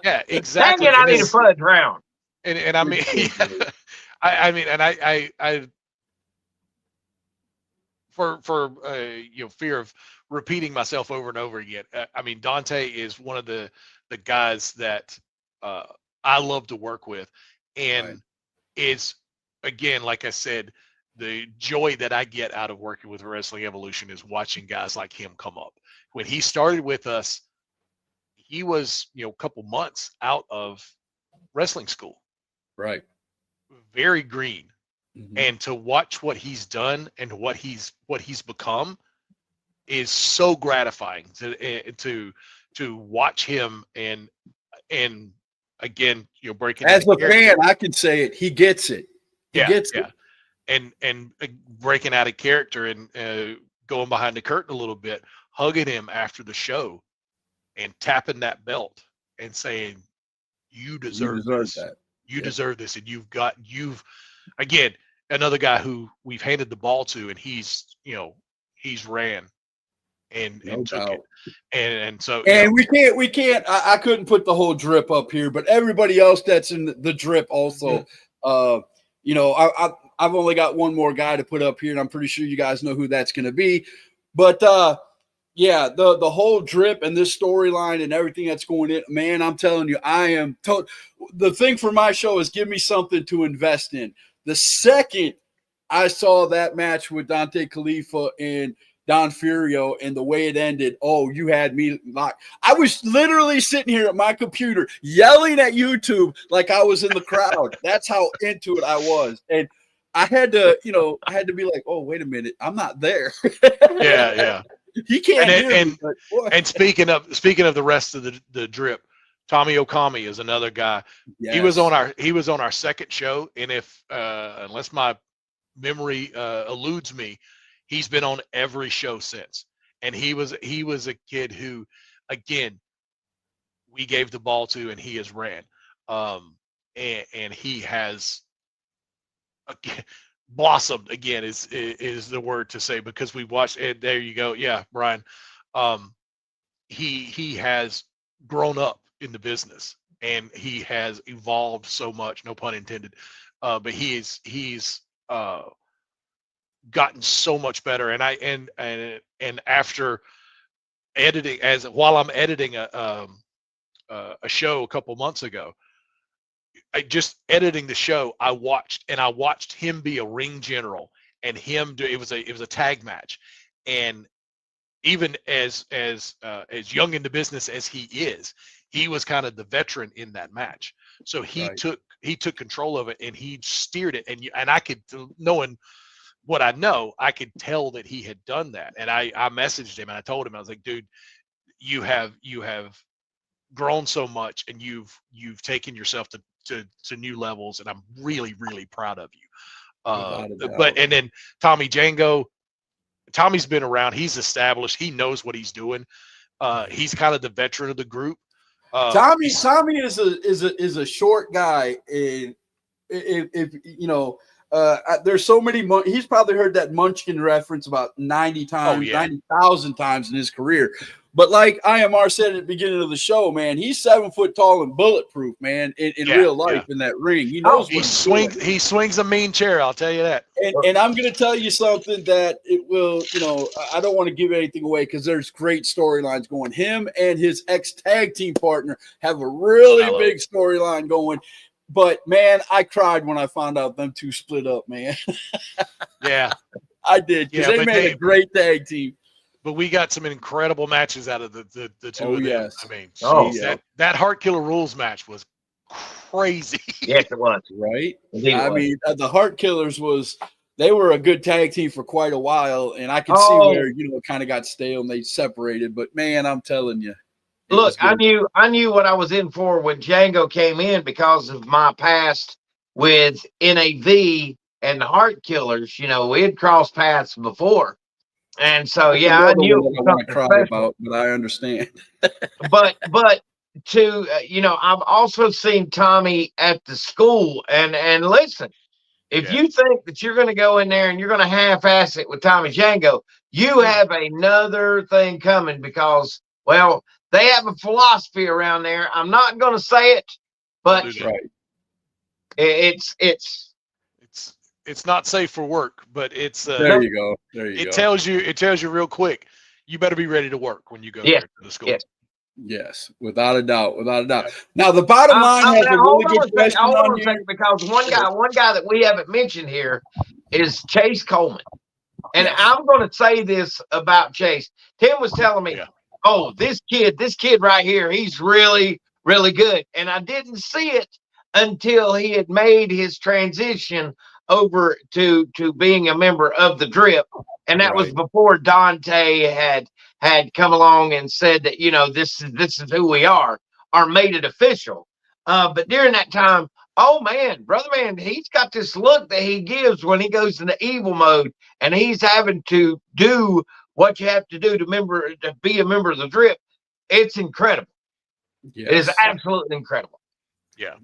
Yeah, exactly. Dang it, I need a fudge round. And I mean, I mean, and I for fear of repeating myself over and over again. I mean, Dante is one of the guys that I love to work with, and is, again, like I said, the joy that I get out of working with Wrestling Evolution is watching guys like him come up. When he started with us, he was a couple months out of wrestling school, right? Very green. And to watch what he's done and what he's become is so gratifying to watch him, and again, breaking as a fan, I can say it. He gets it. He gets it. And breaking out of character and going behind the curtain a little bit, hugging him after the show, and tapping that belt and saying, "You deserve this. That. You deserve this." And you've again, another guy who we've handed the ball to, and he's ran and took it. And so we can't I couldn't put the whole drip up here, but everybody else that's in the drip also, I've only got one more guy to put up here, and I'm pretty sure you guys know who that's going to be. But yeah, the whole drip and this storyline and everything that's going in, man, I'm telling you, the thing for my show is give me something to invest in. The second I saw that match with Dante Khalifa and Don Furio and the way it ended, you had me locked. I was literally sitting here at my computer yelling at YouTube like I was in the crowd. That's how into it I was. And I had to be like, oh, wait a minute, I'm not there. Yeah. He can't hear me, and speaking of the rest of the drip, Tommy Okami is another guy. Yes. He was on our second show, and if unless my memory eludes me, he's been on every show since. And he was a kid who, again, we gave the ball to, and he has ran, and he has blossomed. Again, is the word to say, because we watched. And there you go. Yeah, Brian. He has grown up in the business, and he has evolved so much, no pun intended, but he's gotten so much better. And and after editing, while I'm editing a show a couple months ago, editing the show, I watched him be a ring general, and him do, it was a tag match, and even as young in the business as he is, he was kind of the veteran in that match. So he took control of it, and he steered it. And I could, knowing what I know, I could tell that he had done that. And I messaged him, and I told him, I was like, dude, you have grown so much, and you've taken yourself to new levels, and I'm really, really proud of you. But then Tommy Django, Tommy's been around, he's established, he knows what he's doing. He's kind of the veteran of the group. Tommy is a short guy, and if you know, there's so many. He's probably heard that Munchkin reference about 90 times, 90,000 times in his career. But like IMR said at the beginning of the show, man, he's 7 foot tall and bulletproof, man. In real life, in that ring, he knows. He swings a mean chair. I'll tell you that. And I'm going to tell you something that it will. You know, I don't want to give anything away because there's great storylines going. Him and his ex tag team partner have a really big storyline going. But man, I cried when I found out them two split up, man. Yeah, I did, because they made a great tag team. But we got some incredible matches out of the two of them. Yes. I mean, that Heart Killer Rules match was crazy. Yes, it was. Right? I mean, the Heart Killers they were a good tag team for quite a while, and I could see where, you know, it kind of got stale and they separated. But man, I'm telling you. Look, I knew what I was in for when Django came in because of my past with NAV and the Heart Killers. You know, we had crossed paths before. And so, yeah, I knew it was something special. But I understand. but to you know, I've also seen Tommy at the school, and listen, if you think that you're going to go in there and you're going to half-ass it with Tommy Django, you have another thing coming, because, well, they have a philosophy around there. I'm not going to say it, but it's not safe for work, but it's there you go. It tells you real quick, you better be ready to work when you go there to the school. Yes, without a doubt. Now the bottom line has a really good question on here, because one guy that we haven't mentioned here is Chase Coleman. And I'm going to say this about Chase. Tim was telling me, oh, this kid right here, he's really, really good. And I didn't see it until he had made his transition over to being a member of the Drip, and that was before Dante had come along and said that, you know, this is who we are, or made it official. But during that time, oh man, brother man, he's got this look that he gives when he goes into evil mode, and he's having to do what you have to do to be a member of the Drip. It's incredible. It is absolutely incredible. Yeah.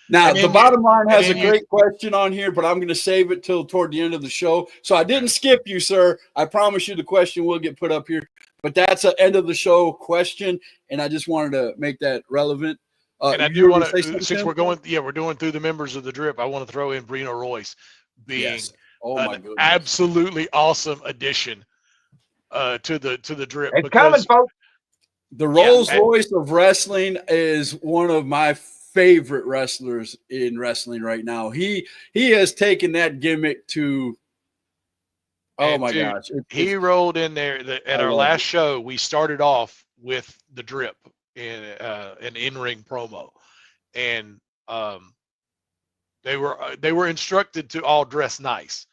Now, the bottom line has a great question on here, but I'm going to save it till toward the end of the show. So I didn't skip you, sir. I promise you the question will get put up here. But that's an end of the show question, and I just wanted to make that relevant. And I do want to, since we're going through the members of the Drip, I want to throw in Brino Royce being an absolutely awesome addition to the Drip. It's coming, folks. The Rolls Royce of wrestling is one of my favorite wrestlers in wrestling right now. He has taken that gimmick to gosh. He rolled in there at our last show. We started off with the Drip in an in-ring promo, and they were instructed to all dress nice.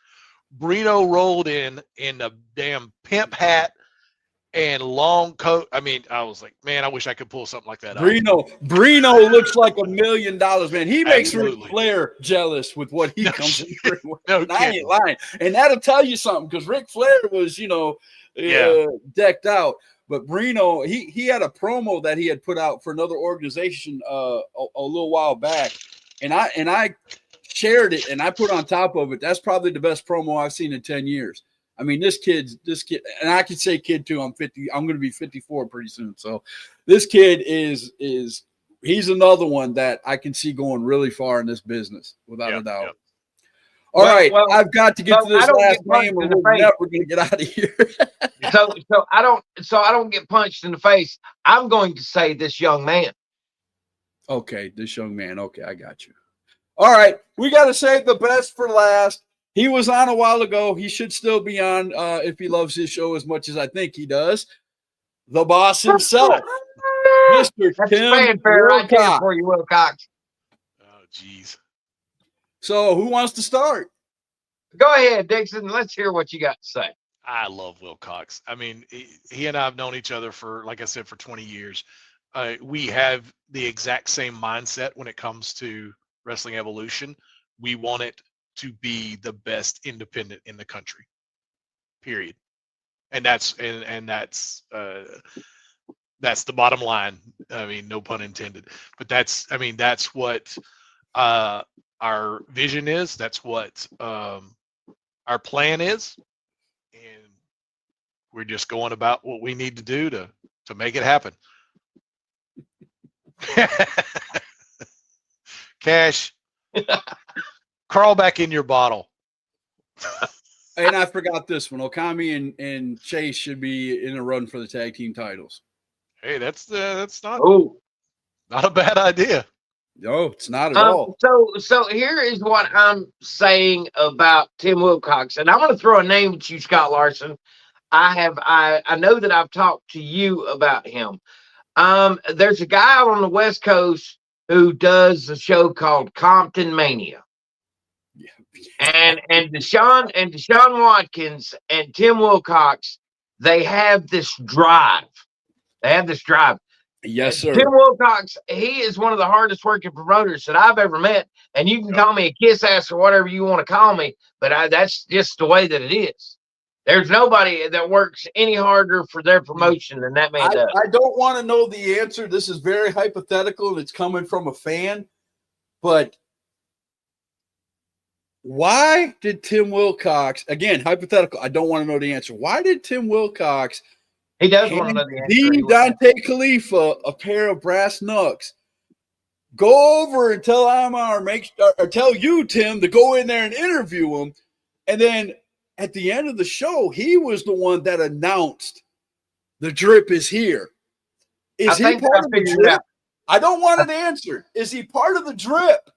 Brino rolled in a damn pimp hat and long coat. I mean, I was like, man, I wish I could pull something like that Brino looks like $1 million, man. He makes Ric Flair jealous with what he comes in with. I ain't lying. And that'll tell you something, because Ric Flair was, decked out. But Brino, he had a promo that he had put out for another organization a little while back. And I shared it, and I put on top of it, that's probably the best promo I've seen in 10 years. I mean, this kid, and I could say kid too. I'm 50. I'm going to be 54 pretty soon. So this kid he's another one that I can see going really far in this business, without a doubt. Yep. All right, I've got to get to this last name, or we're never going to get out of here. so I don't get punched in the face. I'm going to say this young man. Okay, this young man. Okay, I got you. All right, we got to save the best for last. He was on a while ago. He should still be on if he loves his show as much as I think he does. The boss himself, Mr. Tim fanfare right there for you, Wilcox. Oh, jeez. So who wants to start? Go ahead, Dixon. Let's hear what you got to say. I love Wilcox. I mean, he and I have known each other for, like I said, for 20 years. We have the exact same mindset when it comes to Wrestling Evolution. We want it to be the best independent in the country, period. And that's the bottom line. I mean, no pun intended. But that's what our vision is. That's what our plan is, and we're just going about what we need to do to make it happen. Cash, crawl back in your bottle. And I forgot this one. Okami and Chase should be in a run for the tag team titles. Hey, that's not not a bad idea. No, it's not at all. So here is what I'm saying about Tim Wilcox, and I'm going to throw a name at you, Scott Larson. I know that I've talked to you about him. There's a guy out on the West Coast who does a show called Compton Mania. And Deshaun Watkins and Tim Wilcox, they have this drive. Yes, sir. Tim Wilcox, he is one of the hardest working promoters that I've ever met. And you can call me a kiss ass or whatever you want to call me, but that's just the way that it is. There's nobody that works any harder for their promotion than that man does. I don't want to know the answer. This is very hypothetical and it's coming from a fan, but why did Tim Wilcox, again, hypothetical, I don't want to know the answer. Why did Tim Wilcox He does want to know the answer. the Dante Khalifa a pair of brass knucks? Go over and tell Amar, or tell you, Tim, to go in there and interview him. And then at the end of the show, he was the one that announced the drip is here. Is he part of the drip? I don't want an answer. Is he part of the drip?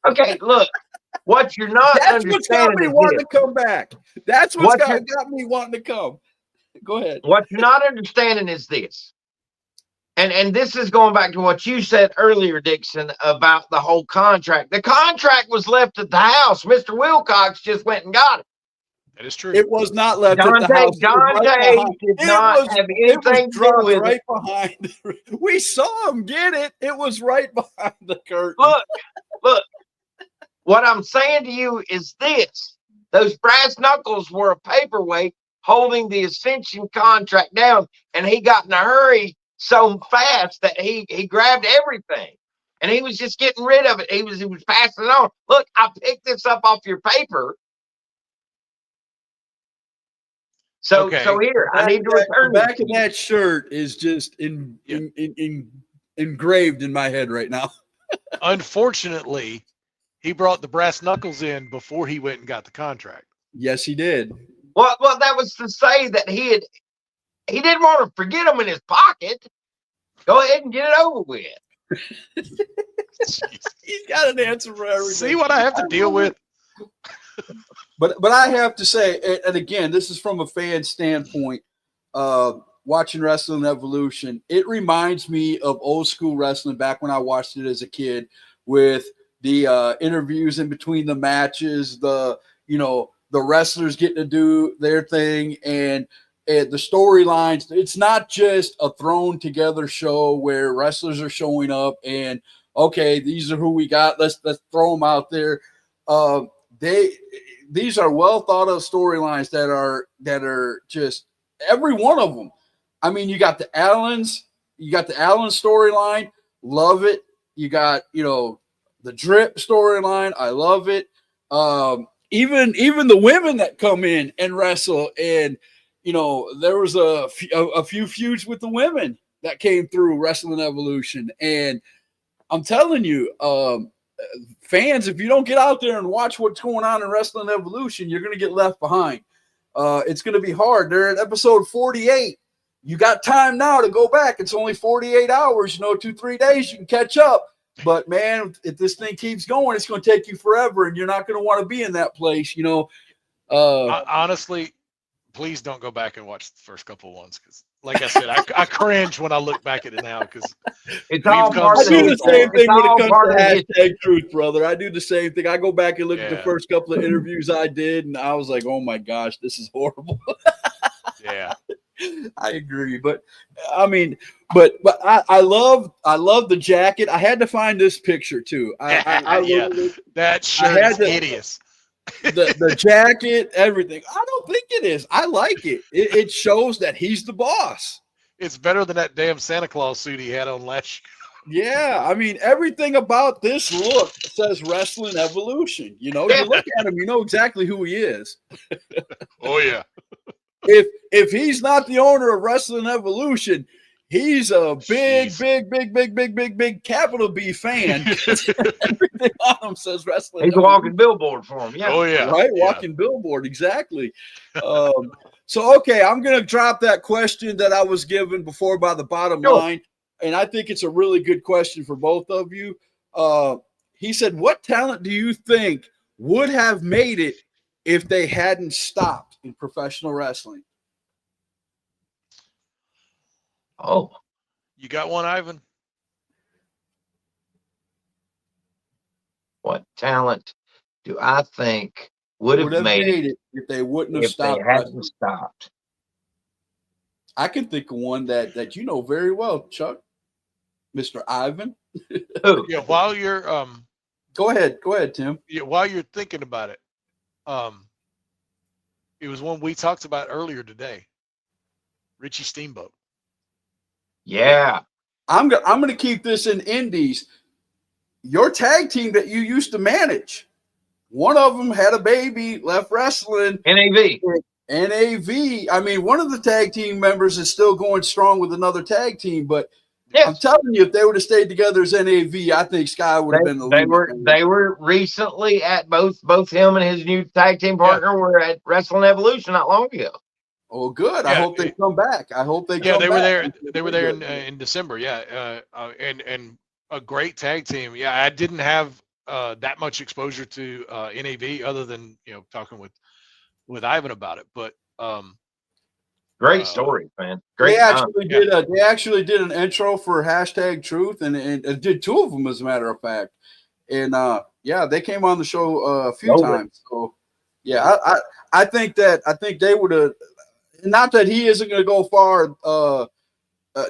Okay, look, what you're not That's what's got me understanding wanting is to come back. That's what's What got me wanting to come. Go ahead. what you're not understanding is this. And this is going back to what you said earlier, Dixon, about the whole contract. The contract was left at the house. Mr. Wilcox just went and got it. That is true. It was not left Dante, at the house. Dante did not have anything to do with right it. behind. We saw him get it. It was right behind the curtain. Look. What I'm saying to you is this. Those brass knuckles were a paperweight holding the Ascension contract down, and he got in a hurry so fast that he grabbed everything. And he was just getting rid of it. He was passing it on. Look, I picked this up off your paper. So here, I need to return the back of that shirt is just engraved in my head right now. Unfortunately, he brought the brass knuckles in before he went and got the contract. Yes, he did. Well, that was to say that he didn't want to forget them in his pocket. Go ahead and get it over with. He's got an answer for everything. See what I have to deal with? But I have to say, and again, this is from a fan standpoint, watching Wrestling Evolution, it reminds me of old school wrestling back when I watched it as a kid, with the interviews in between the matches, the wrestlers getting to do their thing, and the storylines. It's not just a thrown together show where wrestlers are showing up and, okay, these are who we got. Let's throw them out there. These are well thought of storylines that are just every one of them. I mean, you got the Allens storyline, love it. You got the drip storyline, I love it. Even the women that come in and wrestle, and there was a few feuds with the women that came through Wrestling Evolution, and I'm telling you, fans, if you don't get out there and watch what's going on in Wrestling Evolution, you're going to get left behind. It's going to be hard. They're at episode 48. You got time now to go back. It's only 48 hours, 2-3 days. You can catch up. But, man, if this thing keeps going, it's going to take you forever, and you're not going to want to be in that place, Honestly, please don't go back and watch the first couple ones, because, like I said, I cringe when I look back at it now, because it's all part I do the same thing when it comes to hashtag truth, brother. I do the same thing. I go back and look at the first couple of interviews I did, and I was like, oh, my gosh, this is horrible. Yeah. I agree, but I mean, but I love the jacket. I had to find this picture too. That shirt is hideous. the jacket, everything. I don't think it is. I like it. It shows that he's the boss. It's better than that damn Santa Claus suit he had on last year. Yeah, I mean, everything about this look says Wrestling Evolution. You know, you look at him, you know exactly who he is. Oh yeah. If he's not the owner of Wrestling Evolution, he's a big capital B fan. Everything on him says Wrestling. He's a walking billboard for him. Yeah. Oh yeah. Right, Yeah. walking billboard, exactly. So okay, I'm gonna drop that question that I was given before by the bottom line, and I think it's a really good question for both of you. He said, "What talent do you think would have made it if they hadn't stopped in professional wrestling?" Oh, You got one, Ivan? what talent do I think would have made it if they wouldn't have if they stopped? hadn't stopped? I can think of one that you know very well, Chuck, Mr. Ivan. Yeah. While you're Go ahead, Tim. yeah, while you're thinking about it, it was one we talked about earlier today. Richie Steamboat. Yeah. I'm gonna keep this in indies. Your tag team that you used to manage, one of them had a baby, left wrestling. NAV. I mean, one of the tag team members is still going strong with another tag team, but I'm telling you, if they would have stayed together as NAV, I think Sky would have been the leader. They were recently at both him and his new tag team partner were at Wrestling Evolution not long ago. Oh, good. Yeah, I hope they come back. I hope they Yeah, come they back. were there. They were there in December. Yeah, and a great tag team. Yeah, I didn't have that much exposure to NAV other than talking with Ivan about it. But great story, man. Great. They actually did an intro for #Truth, and did two of them as a matter of fact. And they came on the show a few times. So yeah, I think they would have. Not that he isn't going to go far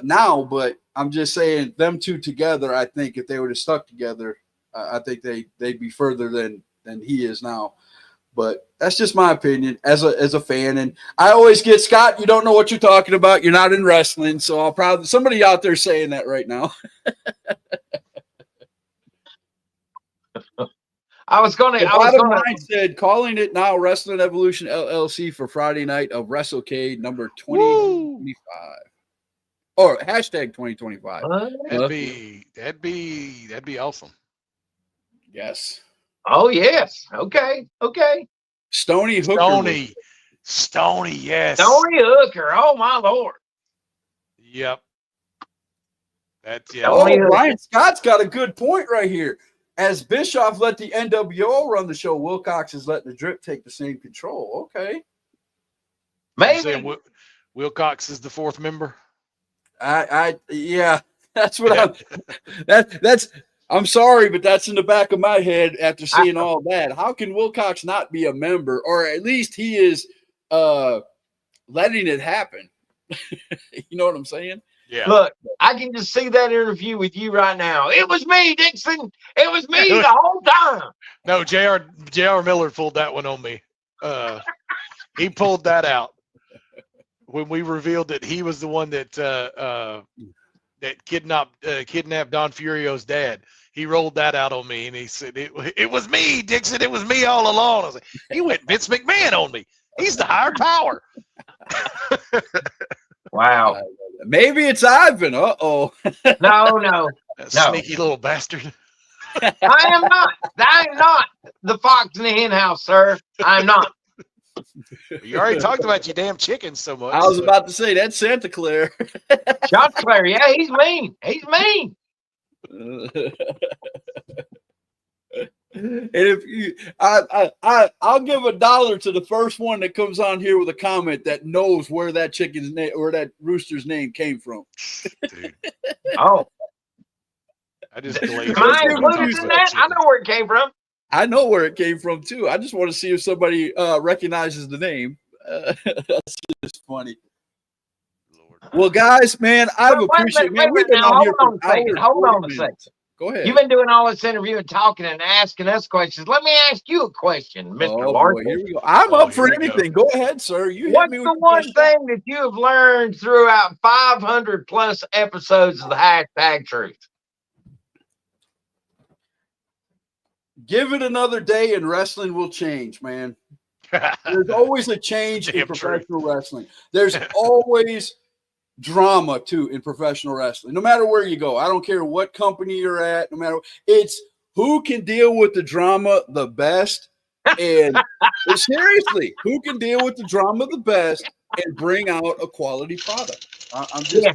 now, but I'm just saying them two together. I think if they would have stuck together, I think they'd be further than he is now. But that's just my opinion as a fan. And I always get, Scott, you don't know what you're talking about. You're not in wrestling, so I'll probably somebody out there saying that right now. I was going to said calling it now Wrestling Evolution LLC for Friday night of WrestleCade number 2025 or #2025. That'd be awesome. Yes. Oh yes. Okay. Stony Hooker. Stony. Yes. Stony Hooker. Oh my Lord. Yep. That's Brian Scott's got a good point right here. As Bischoff let the NWO run the show, Wilcox is letting the Drip take the same control. Okay. Maybe. Wilcox is the fourth member. Yeah, that's what I'm sorry, but that's in the back of my head after seeing all that. How can Wilcox not be a member, or at least he is letting it happen? You know what I'm saying? Yeah. Look, I can just see that interview with you right now. It was me, Dixon. It was me the whole time. No, JR Miller pulled that one on me. He pulled that out when we revealed that he was the one that kidnapped Don Furio's dad. He rolled that out on me, and he said, it was me, Dixon. It was me all along. I was like, he went Vince McMahon on me. He's the higher power. Wow. Maybe it's Ivan. Uh-oh. No. Sneaky little bastard. I am not the fox in the hen house, sir. I'm not. You already talked about your damn chickens so much. I was about to say that's Santa Claire. Claire, yeah, he's mean. And if you, I'll give $1 to the first one that comes on here with a comment that knows where that chicken's name or that rooster's name came from. Dude. Oh, I just delayed. Am I included in that? I know where it came from. I know where it came from too. I just want to see if somebody recognizes the name. That's just funny. Lord. Well, guys, man, I've appreciated. Man, we've been on here for hours. Hold on a second. Go ahead. You've been doing all this interviewing, talking, and asking us questions. Let me ask you a question, Mr. Oh, boy, Larson. here we go. I'm up for anything. Go ahead, sir. You hit What's me with the the one question. thing that you have learned throughout 500 plus episodes of the hashtag truth? Give it another day and wrestling will change, man. There's always a change in professional wrestling. There's always drama too in professional wrestling. No matter where you go, I don't care what company you're at. No matter, it's who can deal with the drama the best. And seriously, who can deal with the drama the best and bring out a quality product? I'm just. Yeah,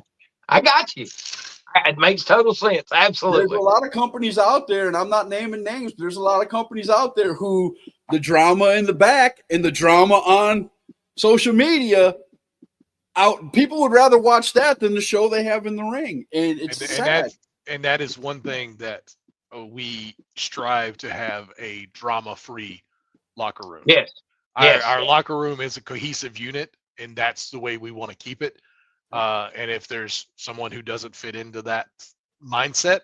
I got you. It makes total sense. Absolutely. There's a lot of companies out there, and I'm not naming names, but there's a lot of companies out there who the drama in the back and the drama on social media people would rather watch that than the show they have in the ring. And it's sad. And that is one thing that we strive to have a drama-free locker room. Yes. Our locker room is a cohesive unit, and that's the way we want to keep it. And if there's someone who doesn't fit into that mindset,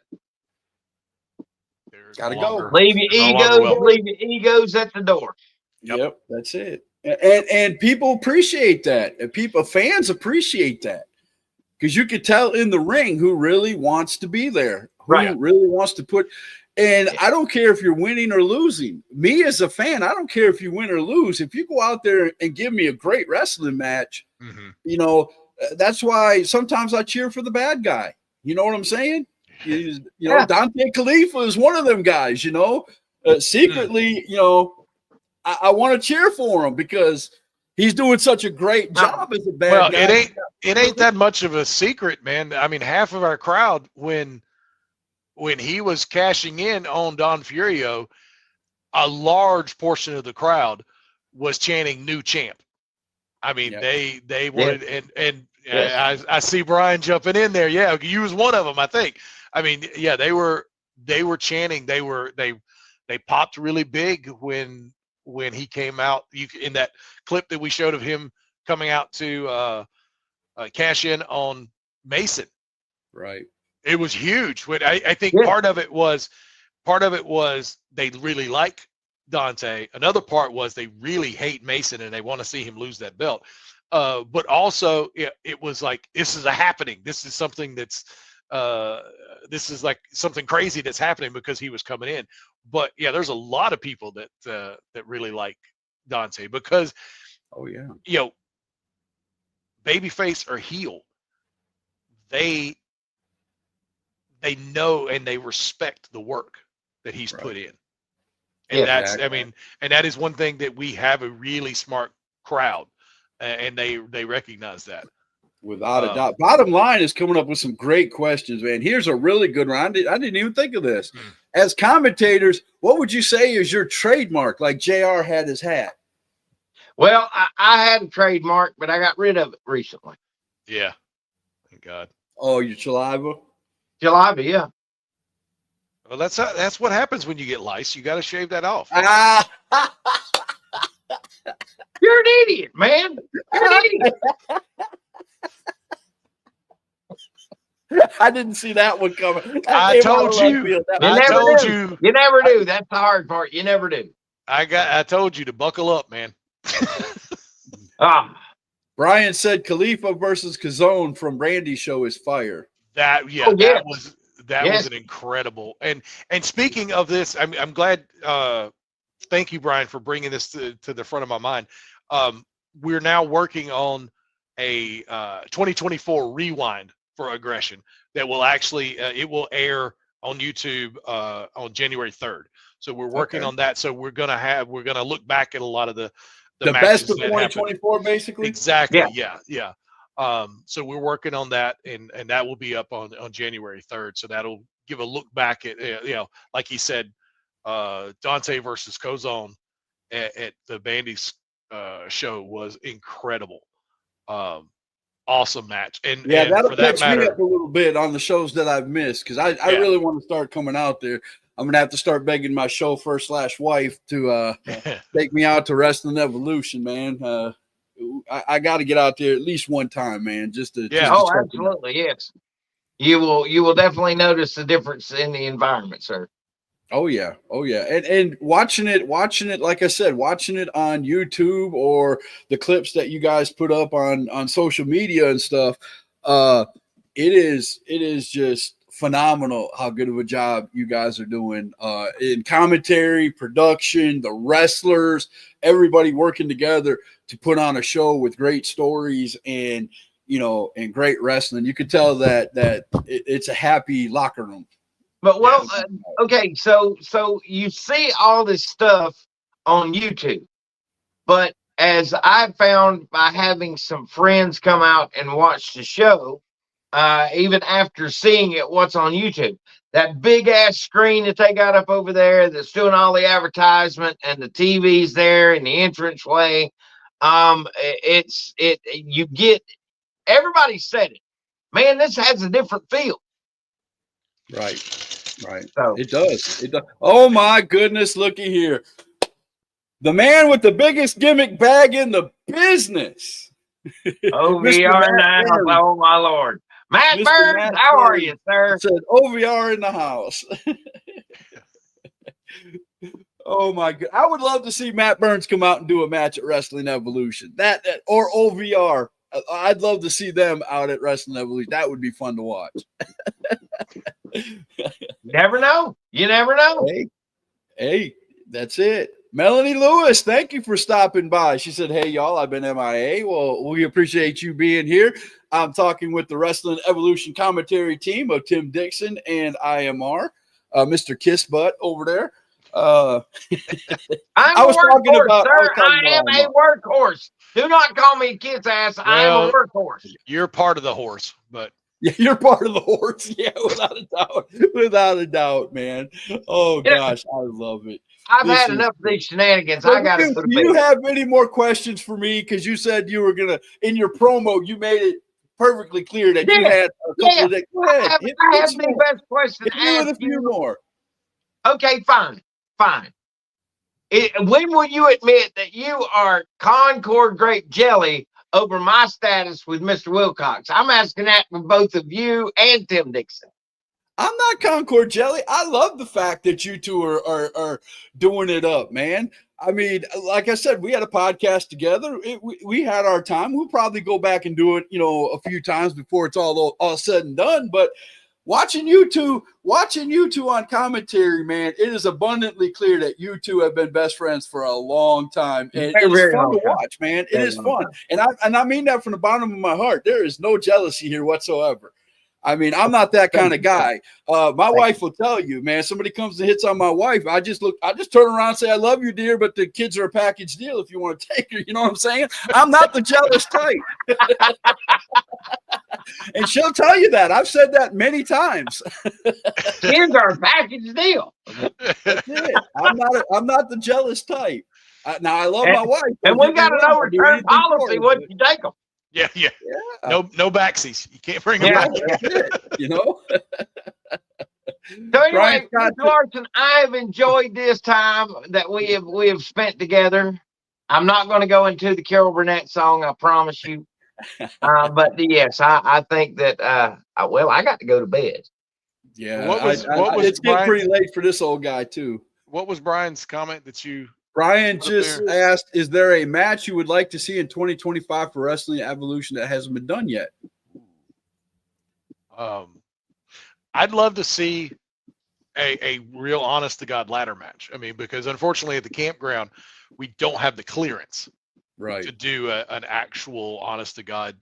gotta go. Leave your egos at the door. Yep, that's it. And people appreciate that. And fans appreciate that. Because you could tell in the ring who really wants to be there, who really wants to put. And I don't care if you're winning or losing. Me as a fan, I don't care if you win or lose. If you go out there and give me a great wrestling match, you know, that's why sometimes I cheer for the bad guy. You know what I'm saying? You know, Dante Khalifa is one of them guys, you know. Secretly, you know, I want to cheer for him because he's doing such a great job as a bad guy. Well, it ain't that much of a secret, man. I mean, half of our crowd when he was cashing in on Don Furio, a large portion of the crowd was chanting "New Champ." I mean, they wanted, and I see Brian jumping in there. Yeah, you was one of them, I think. I mean, yeah, they were chanting. They popped really big when he came out. In that clip that we showed of him coming out to cash in on Mason. Right. It was huge. I think part of it was they really like Dante. Another part was they really hate Mason and they want to see him lose that belt. But also it was like, this is a happening. This is something that's this is like something crazy that's happening because he was coming in. But yeah, there's a lot of people that really like Dante because, you know, babyface or heel, they know and they respect the work that he's put in. And I mean, and that is one thing that we have a really smart crowd, and they recognize that. Without a doubt. Bottom line is coming up with some great questions, man. Here's a really good one. I didn't even think of this. As commentators, what would you say is your trademark, like JR had his hat? Well, I had a trademark, but I got rid of it recently. Yeah. Thank God. Oh, your saliva? Saliva, yeah. Well, that's what happens when you get lice. You got to shave that off. You're an idiot, man. You're an idiot. I didn't see that one coming. I told you. You never do. That's the hard part. You never do. I told you to buckle up, man. Brian said Khalifa versus Kazone from Randy's show is fire. That was an incredible. And speaking of this, I'm glad. Thank you, Brian, for bringing this to the front of my mind. We're now working on a 2024 rewind for Aggression that will actually it will air on YouTube on January 3rd. So we're working on that. So we're gonna look back at a lot of the best of 2024, basically. Exactly. Yeah. So we're working on that, and that will be up on January 3rd. So that'll give a look back at like he said, Dante versus Kozone at the Bandy's show was incredible. Awesome match. And that'll for that catch matter, me up a little bit on the shows that I've missed because I really want to start coming out there. I'm gonna have to start begging my chauffeur/wife to take me out to Wrestling Evolution, man. I got to get out there at least one time, man. Just to absolutely, yes. you will definitely notice the difference in the environment, sir. Oh yeah, and watching it, like I said, watching it on YouTube or the clips that you guys put up on social media and stuff. It is just phenomenal how good of a job you guys are doing in commentary, production, the wrestlers, everybody working together to put on a show with great stories and and great wrestling. You could tell that it's a happy locker room. But okay, so you see all this stuff on YouTube, but as I found by having some friends come out and watch the show, even after seeing it, what's on YouTube, that big ass screen that they got up over there that's doing all the advertisement and the TVs there in the entranceway, you get everybody said it, man. This has a different feel. Right. So, it does. Oh my goodness, looky here. The man with the biggest gimmick bag in the business. OVR now. Oh my Lord. Matt Burns, how are you, sir? Said OVR in the house. Oh my God. I would love to see Matt Burns come out and do a match at Wrestling Evolution. That or OVR. I'd love to see them out at Wrestling Evolution. That would be fun to watch. Never know. You never know. Hey, that's it. Melanie Lewis, thank you for stopping by. She said, hey, y'all, I've been MIA. Well, we appreciate you being here. I'm talking with the Wrestling Evolution commentary team of Tim Dixon and IMR, Mr. Kiss Butt over there. I'm a workhorse, sir. I am a workhorse. Do not call me kiss ass. I'm a workhorse. You're part of the horse, but yeah, you're part of the horse. Yeah, without a doubt. Without a doubt, man. Oh gosh, I love it. I've had enough of these shenanigans. I got to. Do you have any more questions for me? Because you said you were gonna in your promo. You made it perfectly clear that you had a couple of days. Go ahead. I have the best question. Hit me with a few more. Okay, fine. When will you admit that you are Concord grape jelly over my status with Mr. Wilcox? I'm asking that for both of you and Tim Dixon. I'm not Concord jelly. I love the fact that you two are doing it up, man. I mean, like I said, we had a podcast together. We had our time. We'll probably go back and do it, a few times before it's all said and done. But watching you two on commentary, man, it is abundantly clear that you two have been best friends for a long time. And it is fun to watch, man. It is fun. And I mean that from the bottom of my heart. There is no jealousy here whatsoever. I mean, I'm not that kind of guy. My wife will tell you, man, somebody comes and hits on my wife. I just turn around and say, I love you, dear, but the kids are a package deal if you want to take her. You know what I'm saying? I'm not the jealous type. And she'll tell you that. I've said that many times. Kids are a package deal. That's it. I'm not the jealous type. Now, I love my wife. And we got an overturned policy once you take them. Yeah. No backsies. You can't bring them back. So anyway, Mr. Larson, I have enjoyed this time that we have spent together. I'm not going to go into the Carol Burnett song, I promise you. But yes, I think that I got to go to bed. Yeah, it's getting pretty late for this old guy too. What was Brian's comment that you? Brian just asked, is there a match you would like to see in 2025 for Wrestling Evolution that hasn't been done yet? I'd love to see a real honest to God ladder match. I mean, because unfortunately at the campground, we don't have the clearance to do an actual honest to God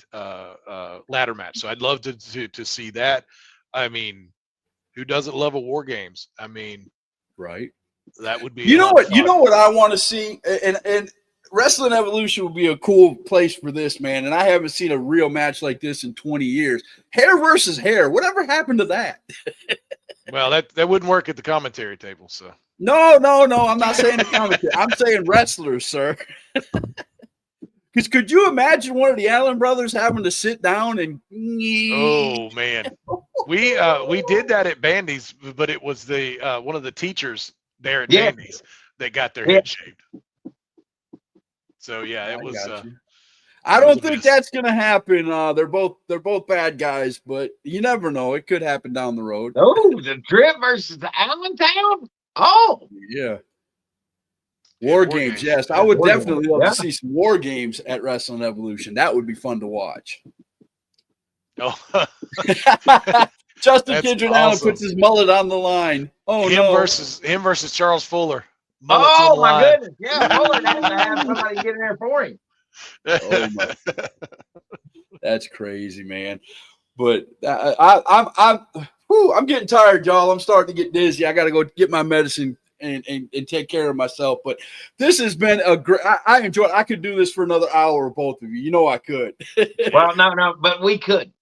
ladder match. So I'd love to see that. I mean, who doesn't love a War Games? I mean, that would be. You know what I want to see, and Wrestling Evolution would be a cool place for this, man. And I haven't seen a real match like this in 20 years. Hair versus hair. Whatever happened to that? Well, that wouldn't work at the commentary table. So no. I'm not saying the commentary. I'm saying wrestlers, sir. Because could you imagine one of the Allen brothers having to sit down and? Oh man, we did that at Bandy's, but it was the one of the teachers there at Bandy's that got their head shaved. So yeah, it was. I don't think that's gonna happen. They're both bad guys, but you never know. It could happen down the road. Oh, the Drip versus the Allentown. Oh, yeah. War games, yes. I would definitely love yeah. to see some war games at Wrestling Evolution. That would be fun to watch. Oh, Justin That's Kidron Allen awesome. puts his mullet on the line. Oh him no! versus Charles Fuller. Mullets Oh on the my line. goodness! Yeah, Fuller has to have somebody get in there for him. Oh my. That's crazy, man. But I'm getting tired, y'all. I'm starting to get dizzy. I got to go get my medicine and take care of myself. But this has been a great. I enjoy it. I could do this for another hour, both of you. You know I could. Well, no, but we could.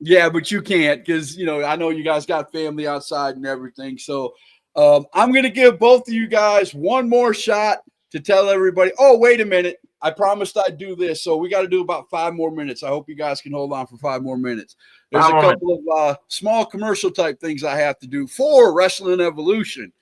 Yeah, but you can't because I know you guys got family outside and everything. So I'm gonna give both of you guys one more shot to tell everybody. Oh, wait a minute. I promised I'd do this. So we got to do about 5 more minutes. I hope you guys can hold on for 5 more minutes. There's a couple of small commercial type things I have to do for Wrestling Evolution.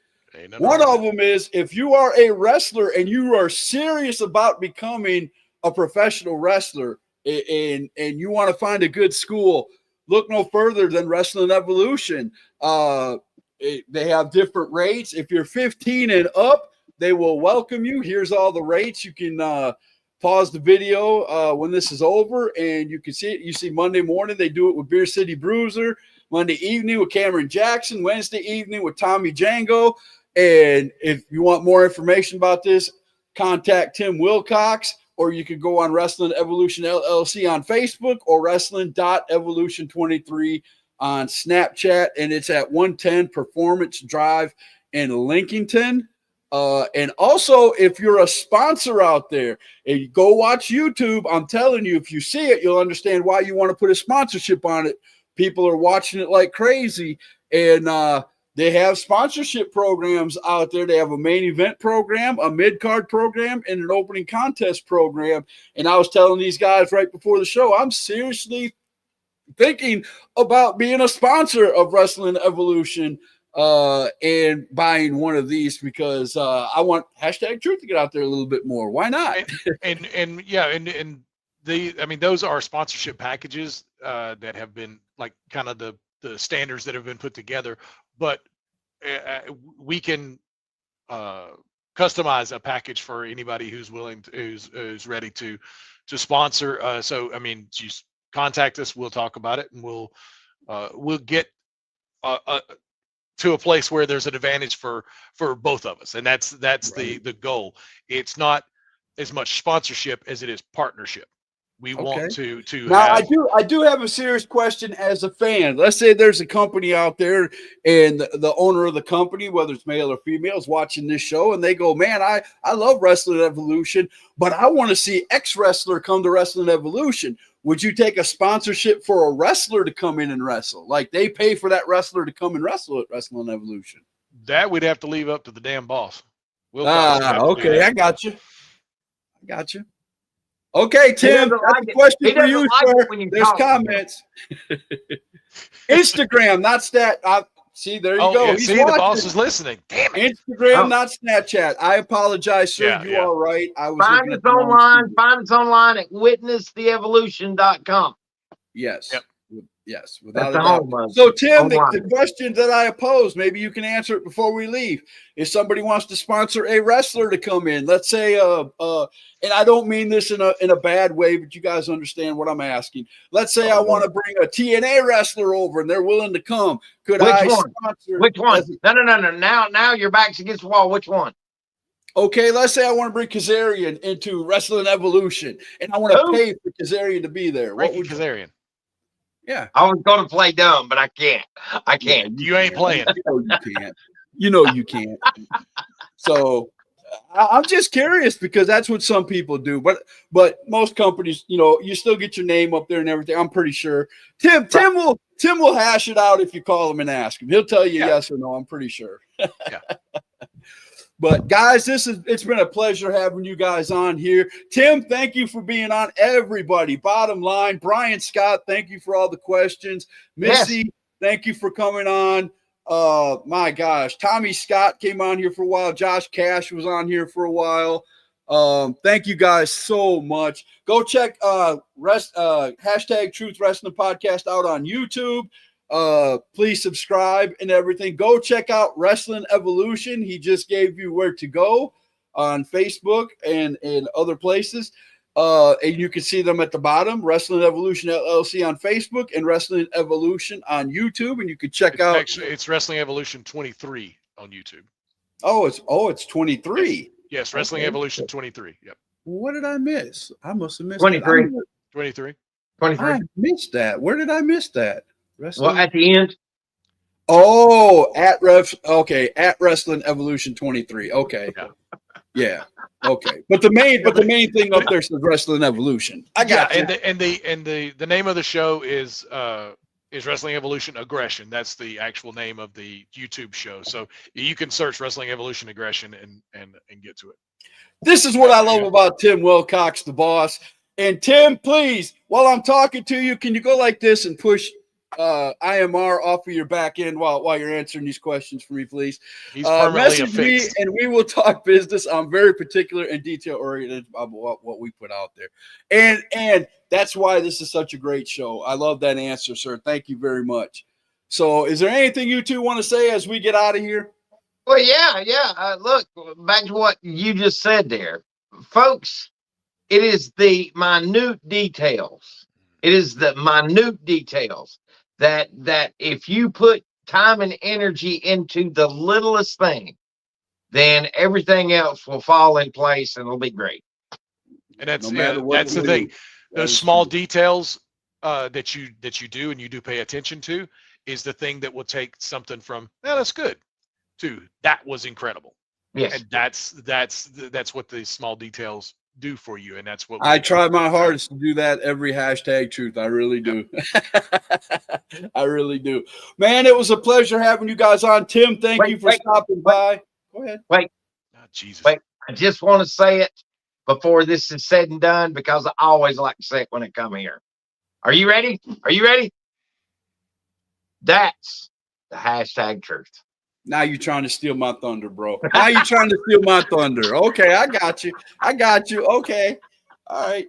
One of them is if you are a wrestler and you are serious about becoming a professional wrestler and you want to find a good school, look no further than Wrestling Evolution. They have different rates. If you're 15 and up, they will welcome you. Here's all the rates. You can pause the video when this is over, and you can see it. You see Monday morning, they do it with Beer City Bruiser. Monday evening with Cameron Jackson. Wednesday evening with Tommy Django. And if you want more information about this, contact Tim Wilcox, or you could go on Wrestling Evolution LLC on Facebook or wrestling.evolution23 on Snapchat. And it's at 110 Performance Drive in Lincolnton. And also, if you're a sponsor out there and you go watch YouTube, I'm telling you, if you see it, you'll understand why you want to put a sponsorship on it. People are watching it like crazy. And they have sponsorship programs out there. They have a main event program, a mid-card program, and an opening contest program. And I was telling these guys right before the show, I'm seriously thinking about being a sponsor of Wrestling Evolution and buying one of these because I want hashtag truth to get out there a little bit more. Why not? and those are sponsorship packages that have been like kind of the standards that have been put together, but we can customize a package for anybody who's willing to, who's ready to sponsor. So I mean, just contact us. We'll talk about it, and we'll get to a place where there's an advantage for both of us, and that's right. the goal. It's not as much sponsorship as it is partnership. We want to now have... I do have a serious question as a fan. Let's say there's a company out there and the owner of the company, whether it's male or female, is watching this show and they go, man, I love Wrestling Evolution, but I want to see X wrestler come to Wrestling Evolution. Would you take a sponsorship for a wrestler to come in and wrestle? Like they pay for that wrestler to come and wrestle at Wrestling Evolution. That we'd have to leave up to the damn boss. Okay. I got you. Okay, Tim, that's a question for you, sir. There's comments. Instagram, not Stat. See, there you go. Yeah, see, the boss is listening. Damn it. Instagram, not Snapchat. I apologize, sir. You are right. I was find us online. Find us online at witnesstheevolution.com. Yes. Yep. Yes, without a doubt. So, Tim, the question that I posed, maybe you can answer it before we leave. If somebody wants to sponsor a wrestler to come in, let's say, and I don't mean this in a bad way, but you guys understand what I'm asking. Let's say I want to bring a TNA wrestler over, and they're willing to come. Could I sponsor? Which one? No. Now your back's against the wall. Which one? Okay, let's say I want to bring Kazarian into Wrestling Evolution, and I want to pay for Kazarian to be there. What would Kazarian? Yeah, I was going to play dumb, but I can't. Yeah, you ain't playing. You know you can't. So I'm just curious because that's what some people do. But most companies, you still get your name up there and everything. I'm pretty sure. Tim will hash it out if you call him and ask him. He'll tell you yes or no. I'm pretty sure. Yeah. But guys, it's been a pleasure having you guys on here. Tim, thank you for being on. Everybody, bottom line, Brian Scott, thank you for all the questions. Missy, thank you for coming on. My gosh, Tommy Scott came on here for a while. Josh Cash was on here for a while. Thank you guys so much. Go check hashtag Truth Wrestling Podcast out on YouTube. Please subscribe and everything. Go check out Wrestling Evolution. He just gave you where to go on Facebook and other places. And you can see them at the bottom, Wrestling Evolution LLC on Facebook and Wrestling Evolution on YouTube. And you can check out. Actually, it's Wrestling Evolution 23 on YouTube. It's 23. Yes, Wrestling Okay. Evolution 23. Yep. What did I miss? I must have missed 23. 23. 23. I missed that. Where did I miss that? Well, at the end. Oh, at Wrestling Evolution 23. Okay. Yeah. Okay. But the main thing up there says Wrestling Evolution. I got you. And the name of the show is Wrestling Evolution Aggression. That's the actual name of the YouTube show. So you can search Wrestling Evolution Aggression and get to it. This is what I love about Tim Wilcox, the boss. And Tim, please, while I'm talking to you, can you go like this and push IMR off of your back end while you're answering these questions for me, please? He's permanently message me affixed. and we will talk business. I'm very particular and detail oriented about what we put out there. And that's why this is such a great show. I love that answer, sir. Thank you very much. So is there anything you two want to say as we get out of here? Well, yeah. Look, back to what you just said there. Folks, it is the minute details. It is the minute details that if you put time and energy into the littlest thing, then everything else will fall in place and it'll be great. And that's No that's the thing. Those small details that you do and you do pay attention to is the thing that will take something from that's good to that was incredible. Yes. And that's what the small details do for you, and that's what I try my hardest to do that every hashtag truth. I really do. I really do. Man, it was a pleasure having you guys on. Tim, thank you for stopping by. Go ahead. Wait. Oh, Jesus. Wait. I just want to say it before this is said and done because I always like to say it when I come here. Are you ready? Are you ready? That's the hashtag truth. Now you're trying to steal my thunder, bro. Now you're trying to steal my thunder. Okay, I got you. Okay. All right.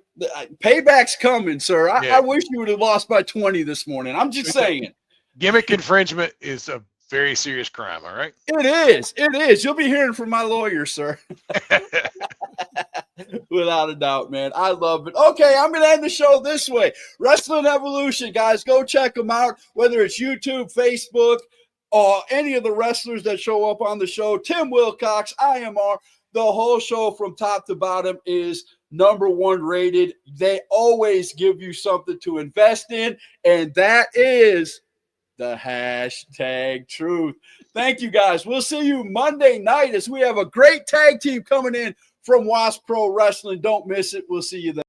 Payback's coming, sir. I wish you would have lost by 20 this morning. I'm just saying. Gimmick infringement is a very serious crime, all right? It is. It is. You'll be hearing from my lawyer, sir. Without a doubt, man. I love it. Okay, I'm going to end the show this way. Wrestling Evolution, guys. Go check them out, whether it's YouTube, Facebook, or any of the wrestlers that show up on the show. Tim Wilcox, IMR, the whole show from top to bottom is #1 rated. They always give you something to invest in, and that is the hashtag truth. Thank you, guys. We'll see you Monday night as we have a great tag team coming in from Wasp Pro Wrestling. Don't miss it. We'll see you then.